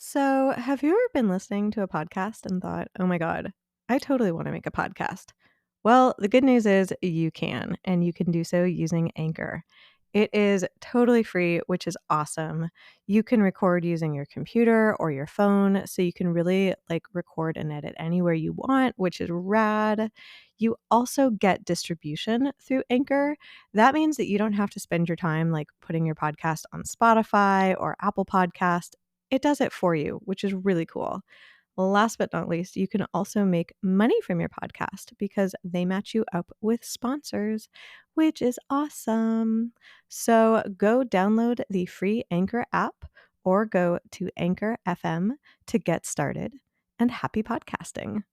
So, have you ever been listening to a podcast and thought, oh my God, I totally want to make a podcast? Well, the good news is you can, and you can do so using Anchor. It is totally free, which is awesome. You can record using your computer or your phone, so you can really record and edit anywhere you want, which is rad. You also get distribution through Anchor. That means that you don't have to spend your time putting your podcast on Spotify or Apple Podcast. It does it for you, which is really cool. Last but not least, you can also make money from your podcast because they match you up with sponsors, which is awesome. So go download the free Anchor app or go to Anchor FM to get started. And happy podcasting.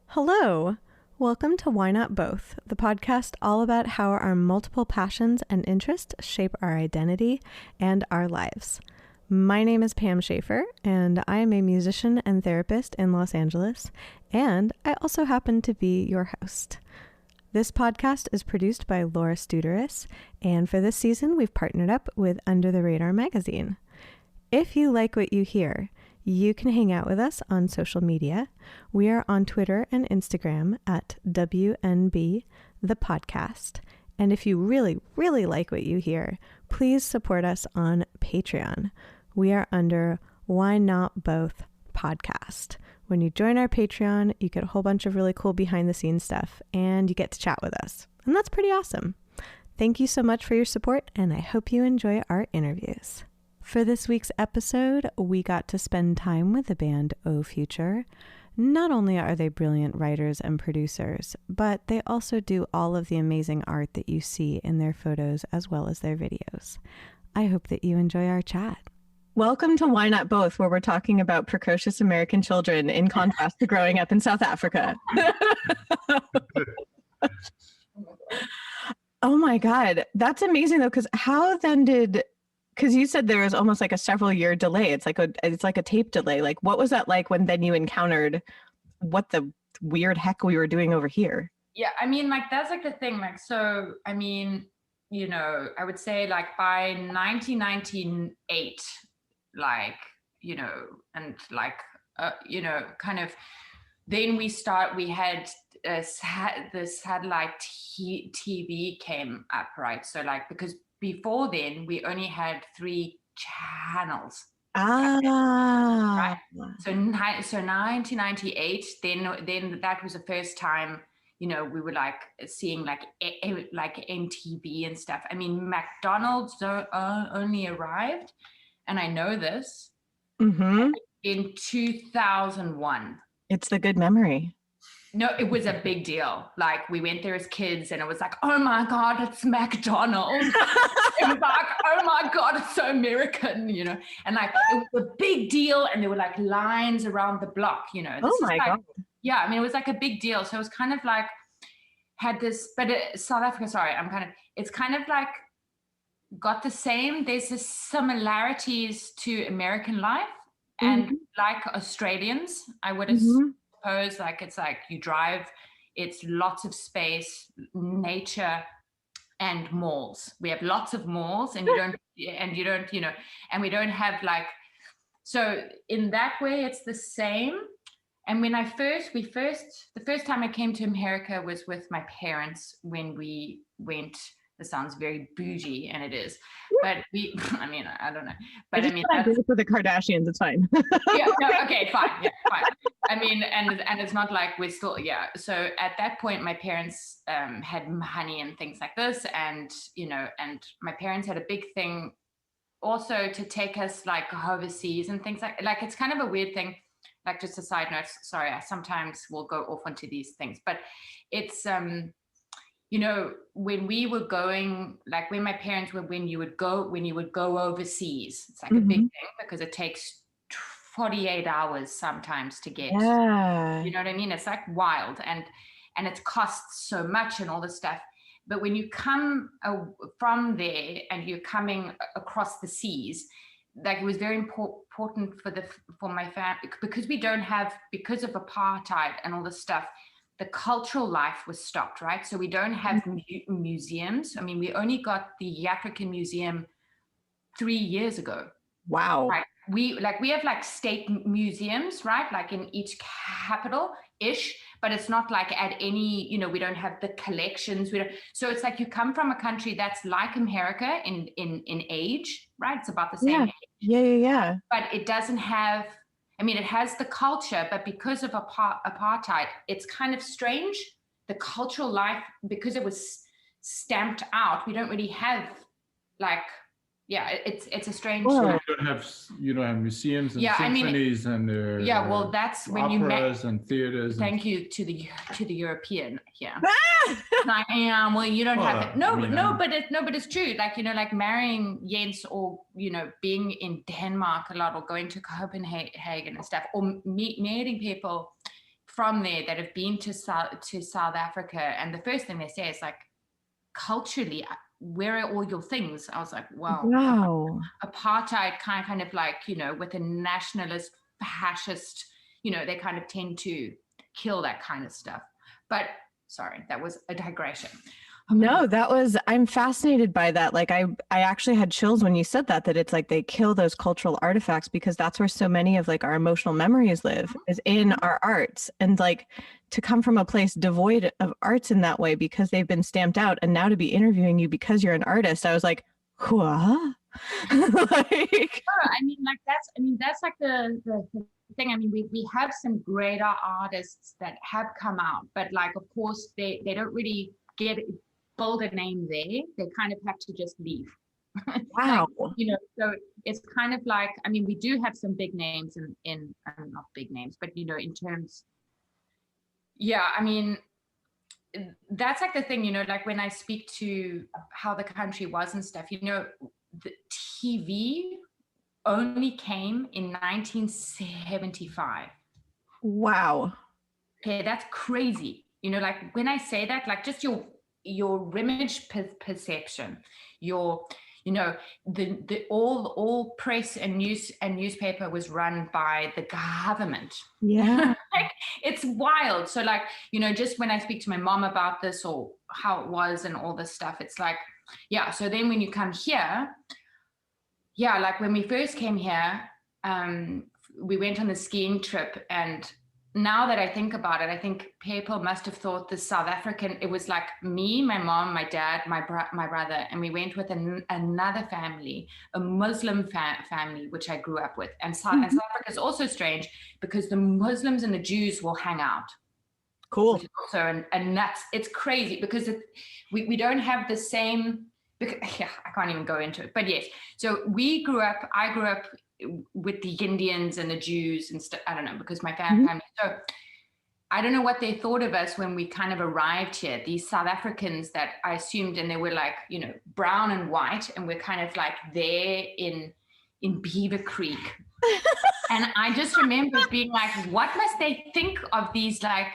Hello. Welcome to Why Not Both, the podcast all about how our multiple passions and interests shape our identity and our lives. My name is Pam Schaefer, and I am a musician and therapist in Los Angeles, and I also happen to be your host. This podcast is produced by Laura Studeris, and for this season, we've partnered up with Under the Radar magazine. If you like what you hear, you can hang out with us on social media. We are on Twitter and Instagram at WNB the podcast. And if you really, really like what you hear, please support us on Patreon. We are under Why Not Both podcast. When you join our Patreon, you get a whole bunch of really cool behind the scenes stuff and you get to chat with us. And that's pretty awesome. Thank you so much for your support, and I hope you enjoy our interviews. For this week's episode, we got to spend time with the band O Future. Not only are they brilliant writers and producers, but they also do all of the amazing art that you see in their photos as well as their videos. I hope that you enjoy our chat. Welcome to Why Not Both, where we're talking about precocious American children in contrast to growing up in South Africa. Oh my God, that's amazing though, because how then because you said there was almost like a several year delay. It's like a tape delay. Like, what was that like when then you encountered what the weird heck we were doing over here? Yeah, I mean, that's the thing. So, I mean, I would say by 1998, kind of, then we had the satellite TV came up, right? So because before then we only had 3 channels. Right? So 1998, then that was the first time, we were seeing MTV and stuff. I mean, McDonald's only arrived, and I know this, in 2001. It's the good memory. No, it was a big deal. We went there as kids and it was oh my God, it's McDonald's. It was oh my God, it's so American, and it was a big deal, and there were lines around the block, Oh my God. Yeah, I mean, it was a big deal. So it was kind of had this, but South Africa, sorry, it's kind of got the same, there's the similarities to American life and Australians, I would suppose, it's you drive, it's lots of space, nature, and malls. We have lots of malls, and you don't, and we don't have so in that way it's the same. And when the first time I came to America was with my parents when we went. This sounds very bougie, and it is, but I mean, I don't know. But I mean, that's for the Kardashians. It's fine. Yeah. No. Okay. Fine. Yeah. Fine. I mean, and it's not we're still. Yeah. So at that point, my parents had money and things like this, and and my parents had a big thing also to take us overseas and things like it's kind of a weird thing. Just a side note. Sorry, I sometimes will go off onto these things, but it's when we were going, when my parents were, when you would go overseas, it's a big thing because it takes 48 hours sometimes to get, yeah. You know what I mean? It's wild, and it costs so much and all this stuff. But when you come from there and you're coming across the seas, like it was very important for my family, because we don't have, because of apartheid and all this stuff, the cultural life was stopped, right? So we don't have museums. I mean, we only got the African Museum 3 years ago. Wow. Right. We have like state museums, right? Like in each capital-ish, but it's not like at any, you know, we don't have the collections. So it's like you come from a country that's like America in age, right? It's about the same age. Yeah. But it doesn't have, I mean, it has the culture, but because of apartheid, it's kind of strange. The cultural life, because it was stamped out, we don't really have like, it's a strange. So you don't have museums and symphonies and well, that's when operas and theaters. Thank you to the European here. Like, well, you don't have it. But it's true. Like, you know, like marrying Jens, or, you know, being in Denmark a lot, or going to Copenhagen and stuff, or meeting people from there that have been to South Africa, and the first thing they say is like, culturally, where are all your things? I was like, wow. Apartheid kind of like, you know, with a nationalist, fascist, you know, they kind of tend to kill that kind of stuff. But sorry, that was a digression. No, I'm fascinated by that. Like I actually had chills when you said that it's like they kill those cultural artifacts, because that's where so many of like our emotional memories live, is in our arts. And like to come from a place devoid of arts in that way, because they've been stamped out, and now to be interviewing you because you're an artist, I was like, what? Like, that's like the thing. I mean, we have some greater artists that have come out, but like, of course, they don't really build a name there. They kind of have to just leave. Wow. Like, you know, so it's kind of like, I mean, we do have some big names in not big names, but, you know, in terms, I mean, that's like the thing, you know, like when I speak to how the country was and stuff, you know, the TV only came in 1975. Wow. Okay, that's crazy. You know, like when I say that, like just your image perception, you know, the all press and newspaper was run by the government. Yeah. Like, it's wild. So like, you know, just when I speak to my mom about this, or how it was and all this stuff, it's like, so then when you come here, like when we first came here, we went on the skiing trip, and now that I think about it, I think people must have thought the South African, it was like me, my mom, my dad, my brother, and we went with another family, a Muslim family, which I grew up with. And South Africa is also strange, because the Muslims and the Jews will hang out. Cool. Also and nuts. It's crazy, because we don't have the same, because, I can't even go into it. But yes, so I grew up with the Indians and the Jews and stuff. I don't know, because my family. So I don't know what they thought of us when we kind of arrived here, these South Africans that I assumed, and they were like, you know, brown and white, and we're kind of like there in Beaver Creek. And I just remember being like, what must they think of these, like,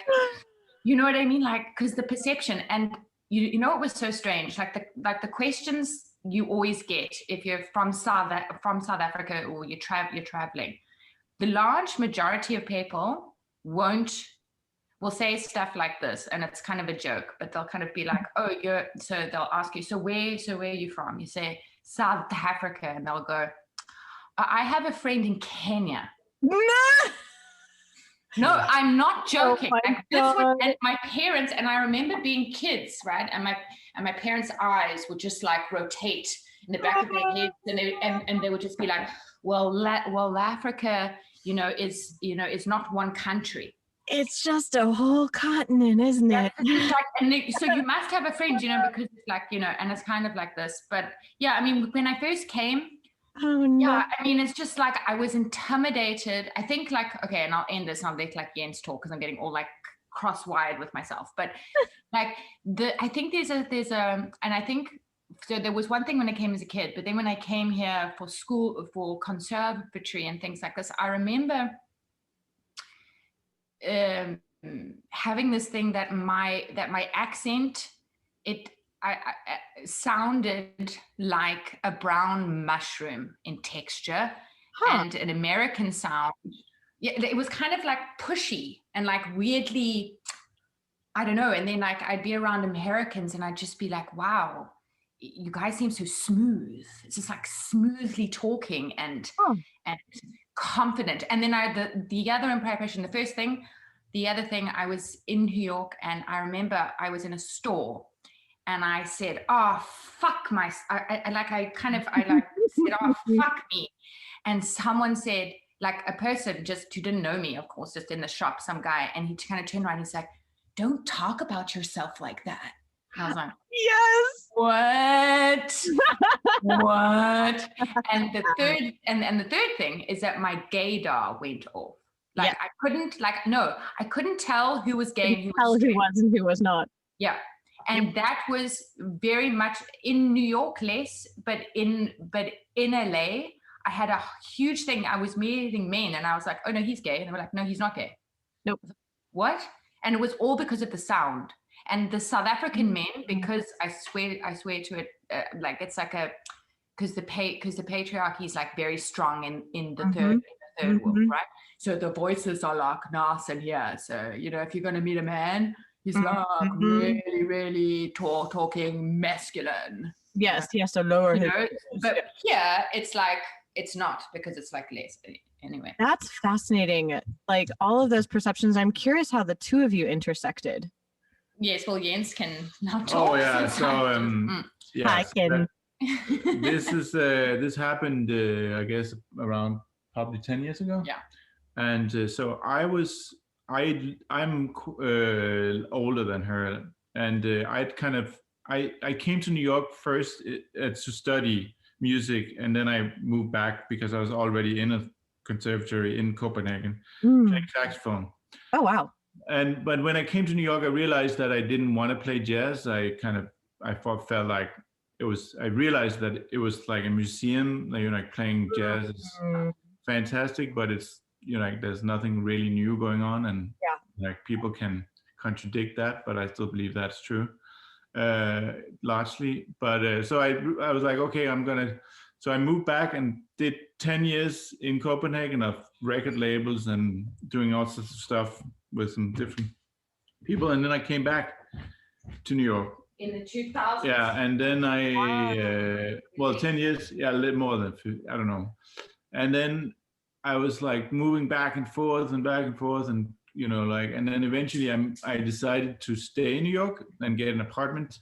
you know what I mean? Like, because the perception, and you know, it was so strange. Like the questions you always get if you're from South Africa, or you're traveling, the large majority of people will say stuff like this, and it's kind of a joke, but they'll kind of be like, oh, so they'll ask you, so where are you from? You say South Africa, and they'll go, I have a friend in Kenya. No, I'm not joking. Oh my and my parents, and I remember being kids, right? And my parents' eyes would just like rotate in the back of their heads, and they would just be like, well, Africa, you know, is not one country. It's just a whole continent, isn't it? So you must have a friend, you know, because it's like, you know, and it's kind of like this. But yeah, I mean, when I first came, oh no. Yeah, I mean, it's just like I was intimidated. I think like, okay, and I'll end this and I'll let like Jens talk, because I'm getting all like cross-wired with myself. But like I think there's a, and I think, so there was one thing when I came as a kid, but then when I came here for school, for conservatory and things like this, I remember having this thing that my accent, I sounded like a brown mushroom in texture, and an American sound. Yeah, it was kind of like pushy and like weirdly, I don't know. And then like I'd be around Americans and I'd just be like, wow, you guys seem so smooth. It's just like smoothly talking and confident. And then the other impression, the other thing, I was in New York and I remember I was in a store and I said, oh, fuck I said, oh, fuck me. And someone said, like a person just who didn't know me, of course, just in the shop, some guy, and he kind of turned around and he's like, don't talk about yourself like that. And I was like, yes. What? And the third thing is that my gaydar went off. Like I couldn't tell who was gay and who was straight. Who was and who was not. Yeah. And that was very much in New York less, but in LA, I had a huge thing. I was meeting men and I was like, oh no, he's gay. And they were like, no, he's not gay. Nope. What? And it was all because of the sound. And the South African men, because I swear to it, like it's like because the patriarchy is like very strong in the third world, right? So the voices are like nice and here. So, you know, if you're going to meet a man, he's like really, really talking masculine. Yes, he has to lower his voice. But here it's like, it's not, because it's like less. Anyway. That's fascinating. Like all of those perceptions, I'm curious how the two of you intersected. Yes, well, Jens can now talk. Oh yeah, so I can. This happened, I guess, around probably 10 years ago. Yeah. And so I'm older than her, and I came to New York first to study music, and then I moved back because I was already in a conservatory in Copenhagen playing saxophone. Oh wow. But when I came to New York, I realized that I didn't want to play jazz. I felt like I realized that it was like a museum, like playing jazz is fantastic, but it's, like there's nothing really new going on, and like people can contradict that, but I still believe that's true, largely. But so I was like, okay, so I moved back and did 10 years in Copenhagen of record labels and doing all sorts of stuff with some different people. And then I came back to New York. In the 2000s? Yeah, and then 10 years, a little more than, I don't know. And then I was like moving back and forth, and and then eventually I decided to stay in New York and get an apartment.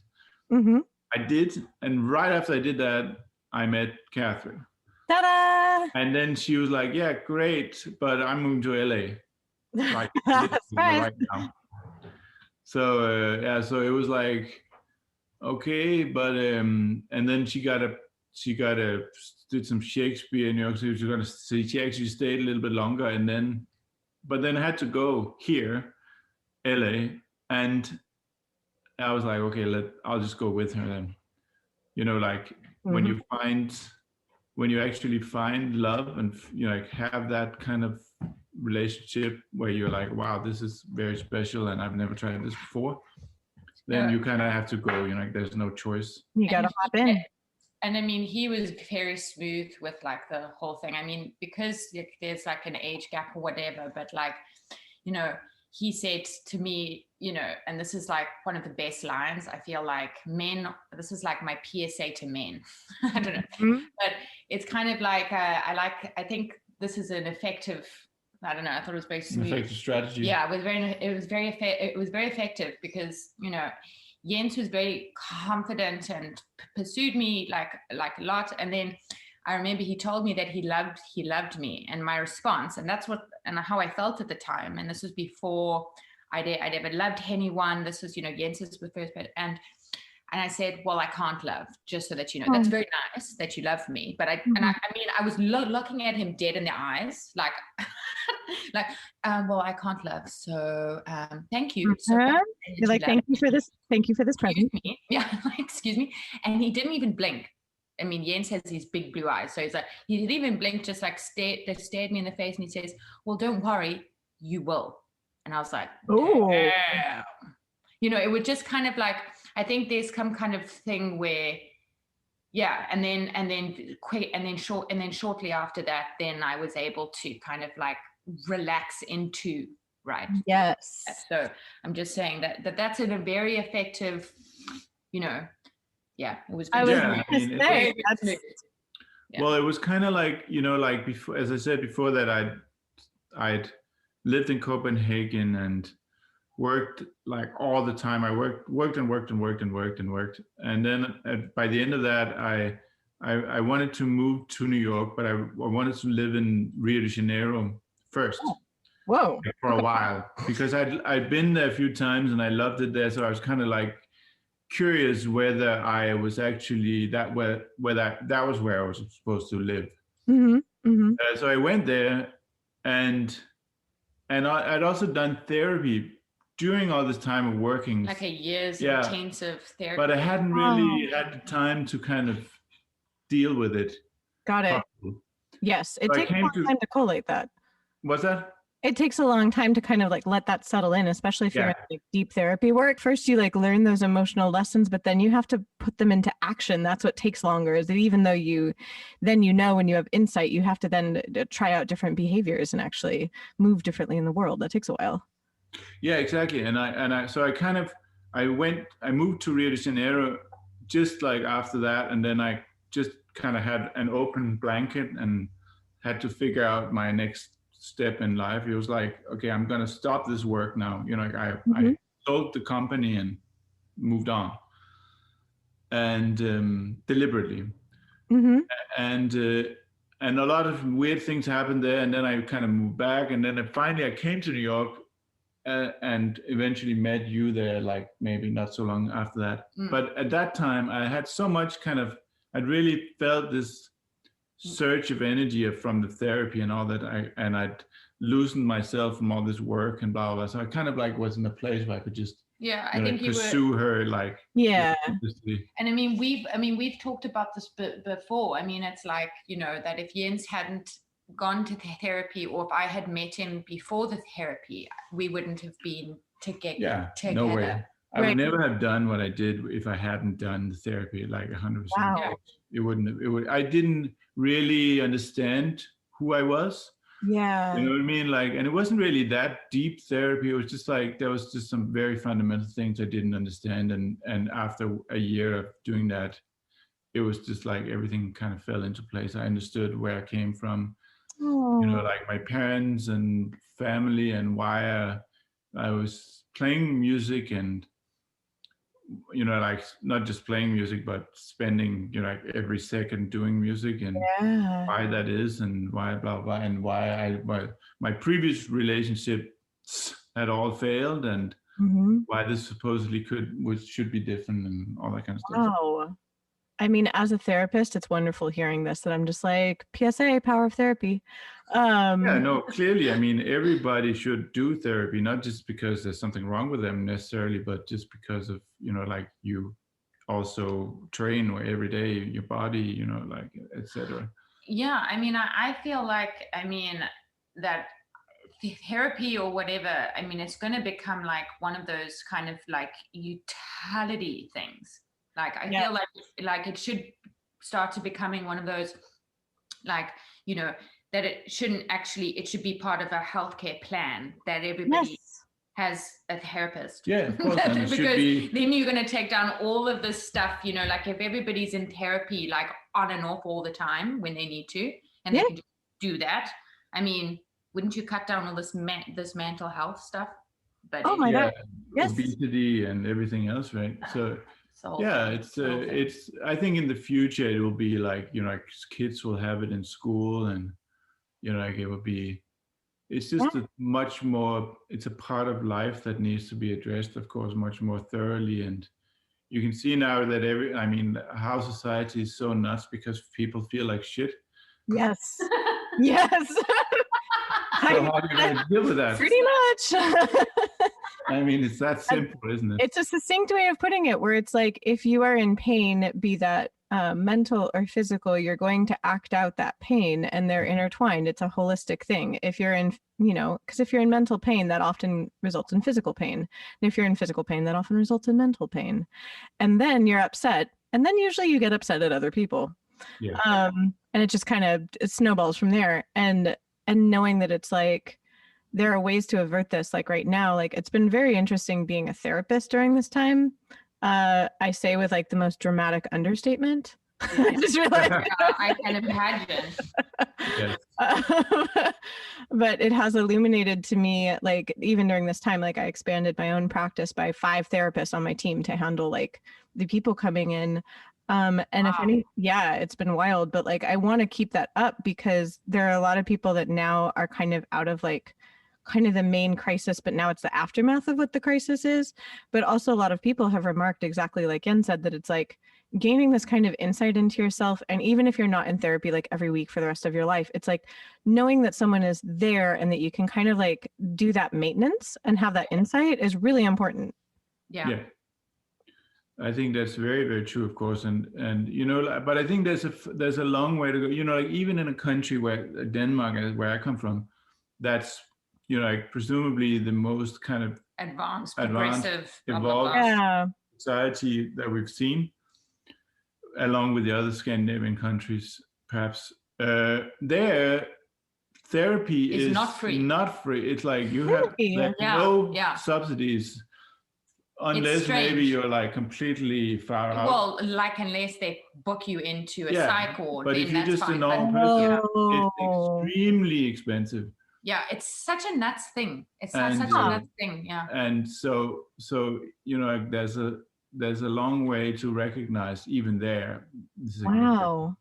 Mm-hmm. I did, and right after I did that, I met Katherine. Ta-da! And then she was like, yeah, great, but I'm moving to LA. Like, right now. So, so it was like, okay, but, and then she did some Shakespeare in New York City. She actually stayed a little bit longer, but then I had to go here, LA, and I was like, okay, I'll just go with her then. When you actually find love and have that kind of relationship where you're like, wow, this is very special and I've never tried this before, then you kind of have to go, there's no choice. You gotta hop in. And I mean, he was very smooth with like the whole thing. I mean, because there's like an age gap or whatever, but like, he said to me, and this is like one of the best lines, I feel like, this is like my PSA to men. I don't know, but it's kind of like, I think this is an effective, I don't know, I thought it was very smooth. Effective strategy. Yeah, it was very effective because, Jens was very confident and pursued me like a lot. And then I remember he told me that he loved me, and my response, and that's how I felt at the time. And this was before I'd ever loved anyone. This was, Jens's first bit. And I said, well, I can't love, just so that you know. That's very nice that you love me. But I was looking at him dead in the eyes, like, well, I can't love. So thank you. You're like, thank you for this present. Yeah, like, excuse me. And he didn't even blink. I mean, Jens has these big blue eyes. So he's like, he didn't even blink, just like stared me in the face. And he says, well, don't worry, you will. And I was like, oh, damn. It would just kind of like, I think there's some kind of thing where, yeah, and then shortly after that, then I was able to kind of like relax into, right? Yes. So I'm just saying that's a very effective, you know, yeah, it was good. Well, it was kind of like, you know, like before, as I said before, that I'd lived in Copenhagen and worked like all the time. I worked. And then by the end of that, I wanted to move to New York, but I wanted to live in Rio de Janeiro first. Oh. Whoa. For a while, because I'd been there a few times and I loved it there. So I was kind of like curious whether I was actually that was where I was supposed to live. Mm-hmm. Mm-hmm. So I went there, and I'd also done therapy during all this time of working. Like a year's intensive therapy. But I hadn't really had the time to kind of deal with it. Got it. Properly. Yes, it takes a long time to collate that. What's that? It takes a long time to kind of like let that settle in, especially if you're in like deep therapy work. First, you like learn those emotional lessons, but then you have to put them into action. That's what takes longer, is that even though when you have insight, you have to then try out different behaviors and actually move differently in the world. That takes a while. Yeah, exactly. And I moved to Rio de Janeiro just like after that. And then I just kind of had an open blanket and had to figure out my next step in life. It was like, okay, I'm going to stop this work now. You know, I sold the company and moved on, and deliberately. Mm-hmm. And a lot of weird things happened there. And then I kind of moved back, and then I came to New York, and eventually met you there, like maybe not so long after that. But at that time, I had so much I'd really felt this surge of energy from the therapy and all that, I'd loosened myself from all this work and blah blah. So I kind of like was in a place where I could just I think pursue her like And I mean we've talked about this before. I mean, it's like, you know, that if Jens hadn't gone to therapy, or if I had met him before the therapy, we wouldn't have been together. No way. I would never have done what I did if I hadn't done the therapy, like 100%. Wow. I didn't really understand who I was. Yeah. You know what I mean? Like, and it wasn't really that deep therapy. It was just like, there was just some very fundamental things I didn't understand. And after a year of doing that, it was just like everything kind of fell into place. I understood where I came from, you know, like my parents and family, and why I was playing music, and you know, like not just playing music, but spending, you know, like every second doing music, and why that is, and why blah blah, and why my previous relationships had all failed, and why this supposedly should be different, and all that kind of stuff. Oh, I mean, as a therapist, it's wonderful hearing this, that I'm just like, PSA, power of therapy. No, clearly, I mean, everybody should do therapy, not just because there's something wrong with them necessarily, but just because of, you know, like you also train every day, your body, you know, like, etc. Yeah, I mean, I feel like, I mean, that therapy or whatever, I mean, it's going to become like one of those kind of like utility things. Like, I feel like it should start to becoming one of those, like, you know, that it should be part of a healthcare plan, that everybody has a therapist. Yeah, of course. Because then you're going to take down all of this stuff, you know, like if everybody's in therapy, like on and off all the time when they need to, and they can just do that. I mean, wouldn't you cut down all this mental health stuff? But my God. Yes. Obesity and everything else, right? So it's I think in the future it will be like, you know, like kids will have it in school, and you know, like it will be, it's just much more, it's a part of life that needs to be addressed, of course, much more thoroughly. And you can see now that how society is so nuts because people feel like shit. Yes. Yes. So how do you deal with that? Pretty much. I mean, it's that simple, isn't it? It's a succinct way of putting it, where it's like, if you are in pain, be that mental or physical, you're going to act out that pain, and they're intertwined. It's a holistic thing. If you're in, because if you're in mental pain, that often results in physical pain. And if you're in physical pain, that often results in mental pain. And then you're upset. And then usually you get upset at other people. Yeah. And it just kind of, it snowballs from there. And knowing that it's like, there are ways to avert this. Like right now, like it's been very interesting being a therapist during this time. I say with like the most dramatic understatement. I just realized. Yeah, I can imagine. Yes. But it has illuminated to me, like even during this time, like I expanded my own practice by 5 therapists on my team to handle like the people coming in. And Wow. if any, yeah, it's been wild, but like I want to keep that up because there are a lot of people that now are kind of out of like kind of the main crisis, but now it's the aftermath of what the crisis is. But also a lot of people have remarked exactly like Jen said, that it's like gaining this kind of insight into yourself. And even if you're not in therapy like every week for the rest of your life, it's like knowing that someone is there and that you can kind of like do that maintenance and have that insight is really important. Yeah. I think that's very, very true, of course, and but I think there's a long way to go. Like even in a country where Denmark, where I come from, that's like presumably the most kind of advanced, progressive, evolved society that we've seen, along with the other Scandinavian countries, perhaps. There, therapy is not free. Not free. It's like you have no subsidies. Unless maybe you're like completely far out. Well, like unless they book you into a psych ward. But if you're just a normal person, it's extremely expensive. Yeah, it's such a nuts thing. It's such a nuts thing. Yeah. And so like there's a long way to recognize even there. Wow.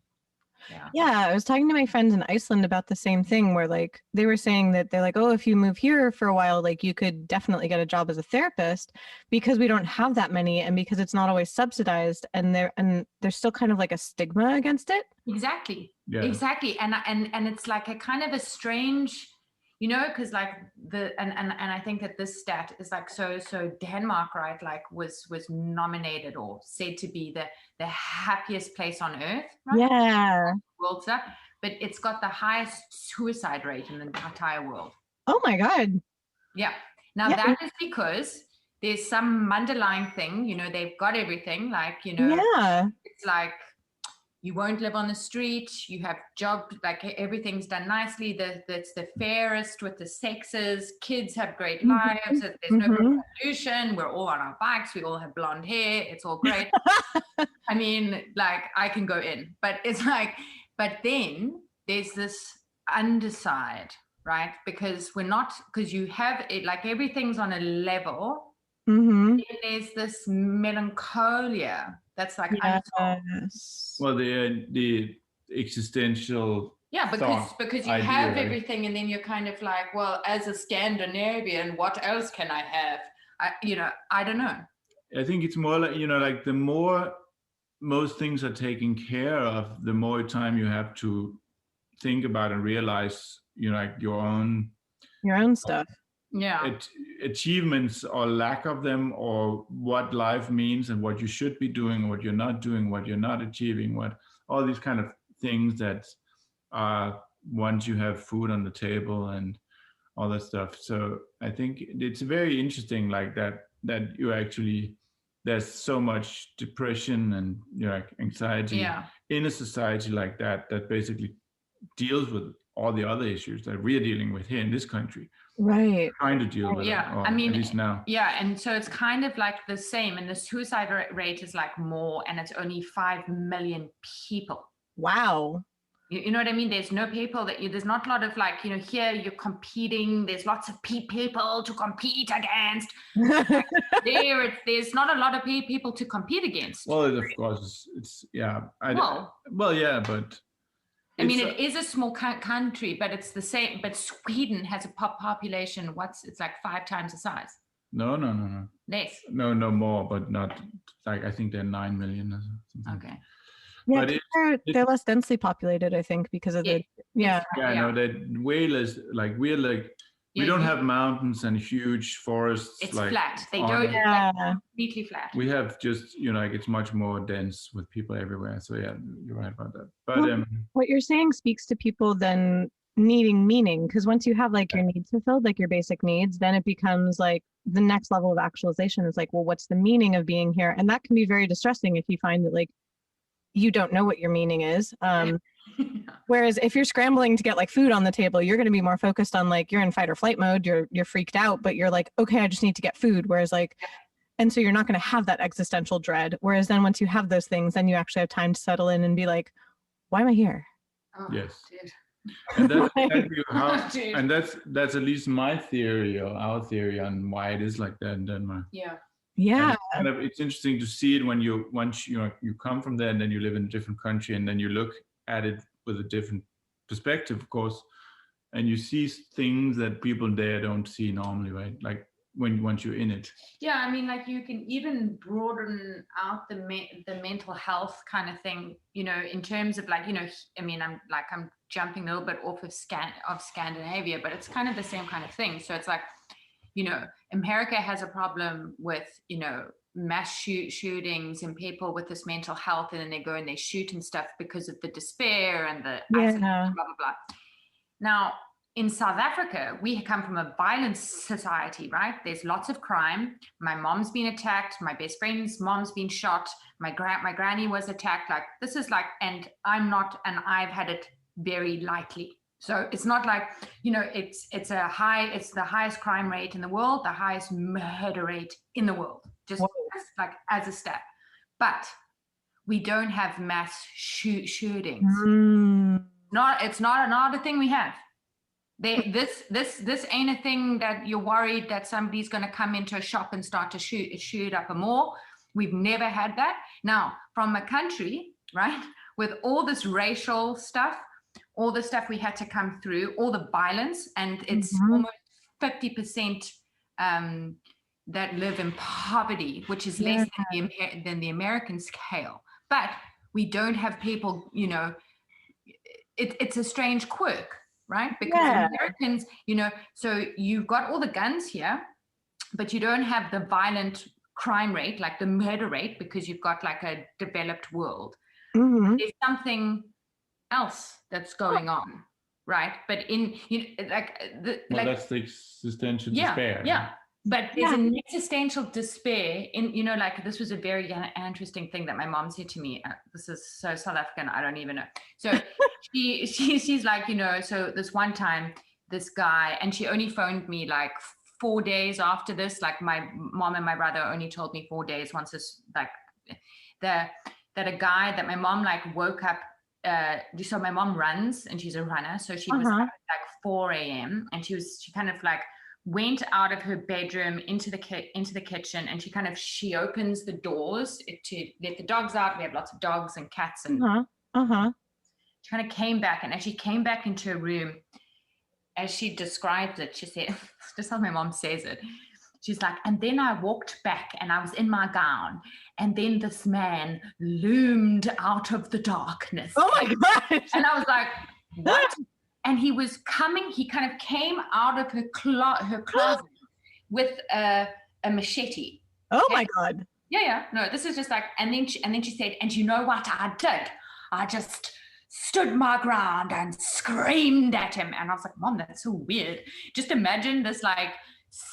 Yeah, I was talking to my friends in Iceland about the same thing where like they were saying that they're like, oh, if you move here for a while, like you could definitely get a job as a therapist because we don't have that many and because it's not always subsidized and there's still kind of like a stigma against it. Exactly. Yeah. Exactly. And it's like a kind of a strange, because like and I think that this stat is like so Denmark, right, like was nominated or said to be the happiest place on earth, right? Yeah. World stuff, but it's got the highest suicide rate in the entire world. Oh my God. Yeah. Now that is because there's some underlying thing, they've got everything, like, it's like you won't live on the street, you have jobs, like everything's done nicely, that's the fairest with the sexes, kids have great lives, there's no pollution, we're all on our bikes, we all have blonde hair, it's all great. I mean, like I can go in, but it's like, but then there's this underside, right? Because you have it, like everything's on a level, then there's this melancholia that's like well, the existential because you have everything and then you're kind of like, well, as a Scandinavian, what else can I have? I don't know. I think it's more like like the more most things are taken care of, the more time you have to think about and realize like your own stuff. Achievements or lack of them, or what life means and what you should be doing, what you're not doing, what you're not achieving, what all these kind of things that once you have food on the table and all that stuff. So I think it's very interesting like that you actually, there's so much depression and like anxiety in a society like that basically deals with all the other issues that we're dealing with here in this country. Right. Trying to deal with it, I mean, at least now. Yeah, and so it's kind of like the same, and the suicide rate is like more, and it's only 5 million people. Wow. You know what I mean? There's no people there's not a lot of like, here you're competing. There's lots of people to compete against. There's not a lot of people to compete against. Well, of course, it's but. I mean, it is a small country, but it's the same. But Sweden has a population. It's like 5 times the size. No. Less. No, more, but not like, I think they're 9 million or something. Okay. Yeah, but they're less densely populated, I think, because of the No, they're way less. Like we're like We don't have mountains and huge forests. It's like flat. They on don't. it. It's like completely flat. We have just, like it's much more dense with people everywhere. So yeah, you're right about that. But what you're saying speaks to people then needing meaning, because once you have like your needs fulfilled, like your basic needs, then it becomes like the next level of actualization is like, well, what's the meaning of being here? And that can be very distressing if you find that like you don't know what your meaning is. Whereas if you're scrambling to get like food on the table, you're going to be more focused on like you're in fight or flight mode, you're freaked out, but you're like, okay, I just need to get food. Whereas like, and so you're not going to have that existential dread. Whereas then once you have those things, then you actually have time to settle in and be like, why am I here? Oh, yes. Dude. And that's exactly how, and that's at least my theory or our theory on why it is like that in Denmark. Yeah. It's interesting to see it when once you come from there and then you live in a different country and then you look at it with a different perspective, of course, and you see things that people there don't see normally, right? Like once you're in it. Yeah, I mean, like you can even broaden out the mental health kind of thing, in terms of like, I mean, I'm jumping a little bit off of Scandinavia, but it's kind of the same kind of thing. So it's like, America has a problem with, mass shootings and people with this mental health, and then they go and they shoot and stuff because of the despair and the isolation, blah, blah, blah. Now, in South Africa, we come from a violent society, right? There's lots of crime. My mom's been attacked. My best friend's mom's been shot. My granny was attacked. Like, this is like, and I've had it very lightly. So it's not like, it's the highest crime rate in the world, the highest murder rate in the world, just as a step. But we don't have mass shootings. It's not a thing we have. This ain't a thing that you're worried that somebody's going to come into a shop and start to shoot up a mall. We've never had that. Now, from a country, right, with all this racial stuff, all the stuff we had to come through, all the violence, and it's almost 50% that live in poverty, which is less than the American scale. But we don't have people, it's a strange quirk, right? Because Americans, so you've got all the guns here, but you don't have the violent crime rate, like the murder rate, because you've got like a developed world. There's something else that's going on, right? But that's the existential despair. Yeah. But there's an existential despair in, like this was a very interesting thing that my mom said to me. This is so South African, I don't even know. So she's like, so this one time, this guy, and she only phoned me like 4 days after this. Like my mom and my brother only told me 4 days once this, like that a guy that my mom like woke up. So my mom runs and she's a runner. So she was up at like 4 a.m. and she kind of like went out of her bedroom into the kitchen, and she opens the doors to let the dogs out. We have lots of dogs and cats, and she kind of came back, and as she came back into her room, as she describes it, she said, just how my mom says it, she's like, and then I walked back and I was in my gown, and then this man loomed out of the darkness. Oh my God. And I was like, what? And he kind of came out of her closet with a machete. Oh my God. Yeah. No, this is just like, and then she said, and you know what I did? I just stood my ground and screamed at him. And I was like, Mom, that's so weird. Just imagine this like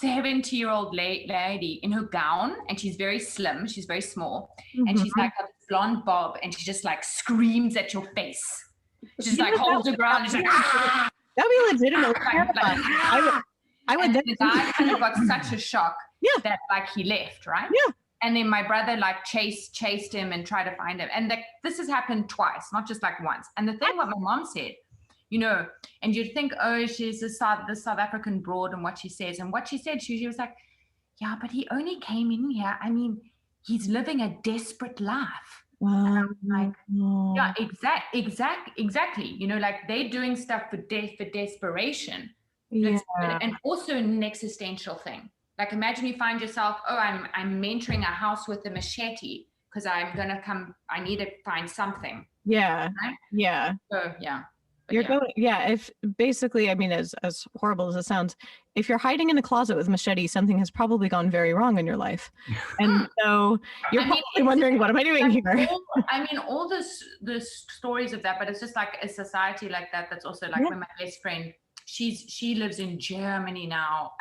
70-year-old lady in her gown, and she's very slim, she's very small, and she's like got this blonde bob, and she just like screams at your face. She's like holds the ground and she's like, ah! That'd be legitimately terrifying. I would. The guy kind of got such a shock that like he left, right? Yeah. And then my brother like chased him and tried to find him, and this has happened twice, not just like once. And the thing what my mom said, and you'd think, oh, she's the South African broad, and what she says, and what she said, she was like, yeah, but he only came in here. I mean, he's living a desperate life. Wow. And I'm like, yeah, exactly. Like they're doing stuff for desperation. Yeah. And also an existential thing. Like imagine you find yourself, oh, I'm mentoring a house with a machete because I need to find something. Yeah. Right? Yeah. So yeah. But You're going, yeah. If basically, I mean, as horrible as it sounds, if you're hiding in a closet with machete, something has probably gone very wrong in your life, and so you're probably wondering, what am I doing here? All the stories of that, but it's just like a society like that. That's also like when my best friend, she lives in Germany now,